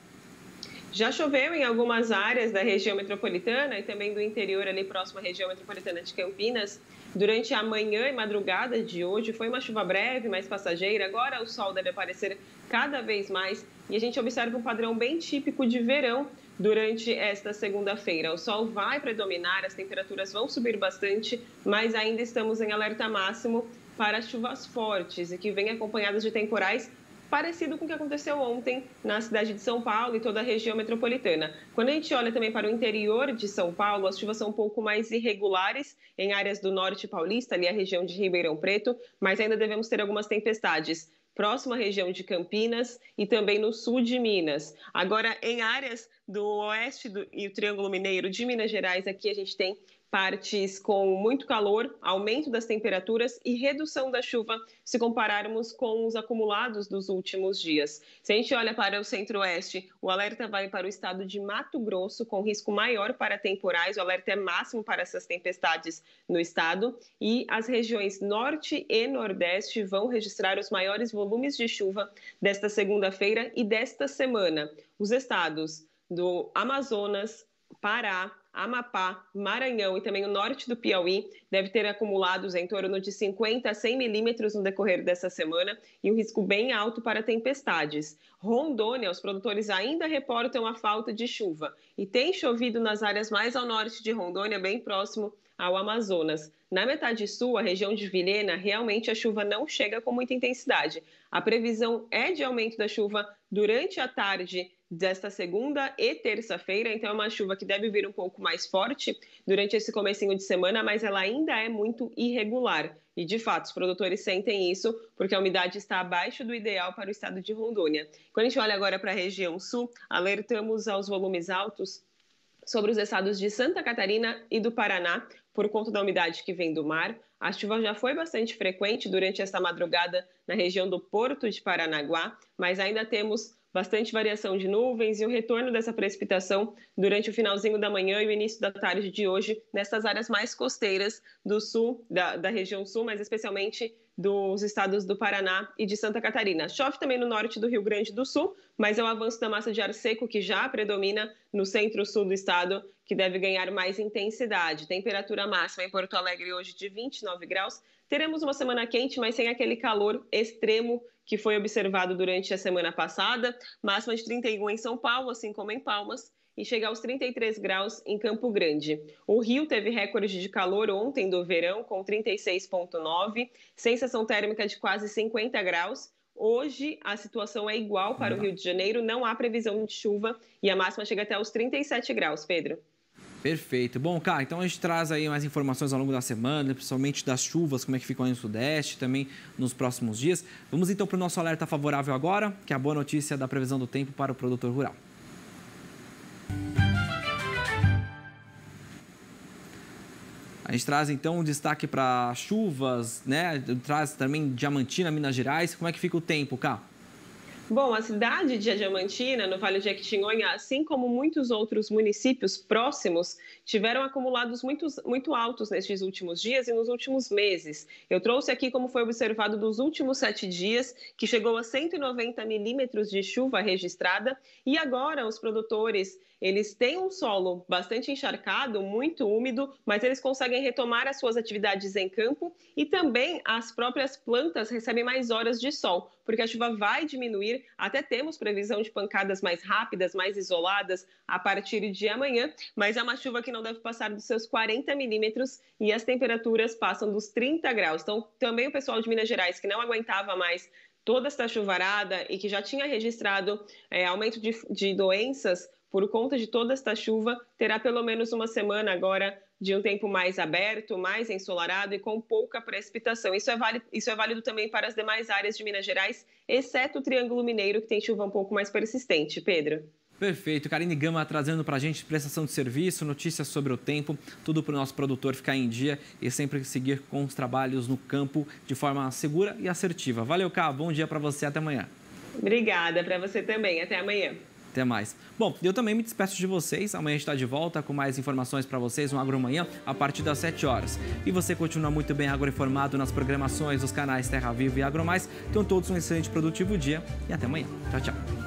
Já choveu em algumas áreas da região metropolitana e também do interior, ali próximo à região metropolitana de Campinas. Durante a manhã e madrugada de hoje foi uma chuva breve, mais passageira. Agora o sol deve aparecer cada vez mais e a gente observa um padrão bem típico de verão durante esta segunda-feira. O sol vai predominar, as temperaturas vão subir bastante, mas ainda estamos em alerta máximo para chuvas fortes e que vêm acompanhadas de temporais parecido com o que aconteceu ontem na cidade de São Paulo e toda a região metropolitana. Quando a gente olha também para o interior de São Paulo, as chuvas são um pouco mais irregulares em áreas do norte paulista, ali a região de Ribeirão Preto, mas ainda devemos ter algumas tempestades próxima à região de Campinas e também no sul de Minas. Agora, em áreas do oeste e o Triângulo Mineiro de Minas Gerais, aqui a gente tem partes com muito calor, aumento das temperaturas e redução da chuva se compararmos com os acumulados dos últimos dias. Se a gente olha para o centro-oeste, o alerta vai para o estado de Mato Grosso, com risco maior para temporais, o alerta é máximo para essas tempestades no estado, e as regiões norte e nordeste vão registrar os maiores volumes de chuva desta segunda-feira e desta semana. Os estados do Amazonas, Pará, Amapá, Maranhão e também o norte do Piauí deve ter acumulados em torno de 50 a 100 milímetros no decorrer dessa semana e um risco bem alto para tempestades. Rondônia, os produtores ainda reportam a falta de chuva e tem chovido nas áreas mais ao norte de Rondônia, bem próximo ao Amazonas. Na metade sul, a região de Vilhena, realmente a chuva não chega com muita intensidade. A previsão é de aumento da chuva durante a tarde desta segunda e terça-feira, então é uma chuva que deve vir um pouco mais forte durante esse comecinho de semana, mas ela ainda é muito irregular. E, de fato, os produtores sentem isso porque a umidade está abaixo do ideal para o estado de Rondônia. Quando a gente olha agora para a região sul, alertamos aos volumes altos sobre os estados de Santa Catarina e do Paraná, por conta da umidade que vem do mar. A chuva já foi bastante frequente durante esta madrugada na região do Porto de Paranaguá, mas ainda temos bastante variação de nuvens e o retorno dessa precipitação durante o finalzinho da manhã e o início da tarde de hoje nessas áreas mais costeiras do sul, da região sul, mas especialmente dos estados do Paraná e de Santa Catarina. Chove também no norte do Rio Grande do Sul, mas é o avanço da massa de ar seco que já predomina no centro-sul do estado, que deve ganhar mais intensidade. Temperatura máxima em Porto Alegre hoje de 29 graus. Teremos uma semana quente, mas sem aquele calor extremo que foi observado durante a semana passada. Máxima de 31 em São Paulo, assim como em Palmas, e chega aos 33 graus em Campo Grande. O Rio teve recorde de calor ontem do verão, com 36,9, sensação térmica de quase 50 graus. Hoje, a situação é igual para o Rio de Janeiro, não há previsão de chuva e a máxima chega até os 37 graus, Pedro. Perfeito. Bom, Cá, então a gente traz aí mais informações ao longo da semana, principalmente das chuvas, como é que ficam aí no Sudeste, também nos próximos dias. Vamos então para o nosso alerta favorável agora, que é a boa notícia da previsão do tempo para o produtor rural. A gente traz então um destaque para chuvas, né? Traz também Diamantina, Minas Gerais. Como é que fica o tempo, Cá? Bom, a cidade de Diamantina, no Vale de Jequitinhonha, assim como muitos outros municípios próximos, tiveram acumulados muito altos nestes últimos dias e nos últimos meses. Eu trouxe aqui como foi observado dos últimos 7 dias, que chegou a 190 milímetros de chuva registrada, e agora os produtores eles têm um solo bastante encharcado, muito úmido, mas eles conseguem retomar as suas atividades em campo e também as próprias plantas recebem mais horas de sol, porque a chuva vai diminuir, até temos previsão de pancadas mais rápidas, mais isoladas a partir de amanhã, mas é uma chuva que não deve passar dos seus 40 milímetros e as temperaturas passam dos 30 graus. Então, também o pessoal de Minas Gerais que não aguentava mais toda esta chuvarada e que já tinha registrado aumento de doenças por conta de toda esta chuva, terá pelo menos uma semana agora de um tempo mais aberto, mais ensolarado e com pouca precipitação. Isso é válido também para as demais áreas de Minas Gerais, exceto o Triângulo Mineiro, que tem chuva um pouco mais persistente. Pedro. Perfeito. Karine Gama trazendo para a gente prestação de serviço, notícias sobre o tempo, tudo para o nosso produtor ficar em dia e sempre seguir com os trabalhos no campo de forma segura e assertiva. Valeu, Cá. Bom dia para você. Até amanhã. Obrigada. Para você também. Até amanhã. Até mais. Bom, eu também me despeço de vocês. Amanhã a gente está de volta com mais informações para vocês no Agromanhã a partir das 7 horas. E você continua muito bem agroinformado nas programações dos canais Terra Viva e Agromais. Tenham todos um excelente e produtivo dia e até amanhã. Tchau, tchau.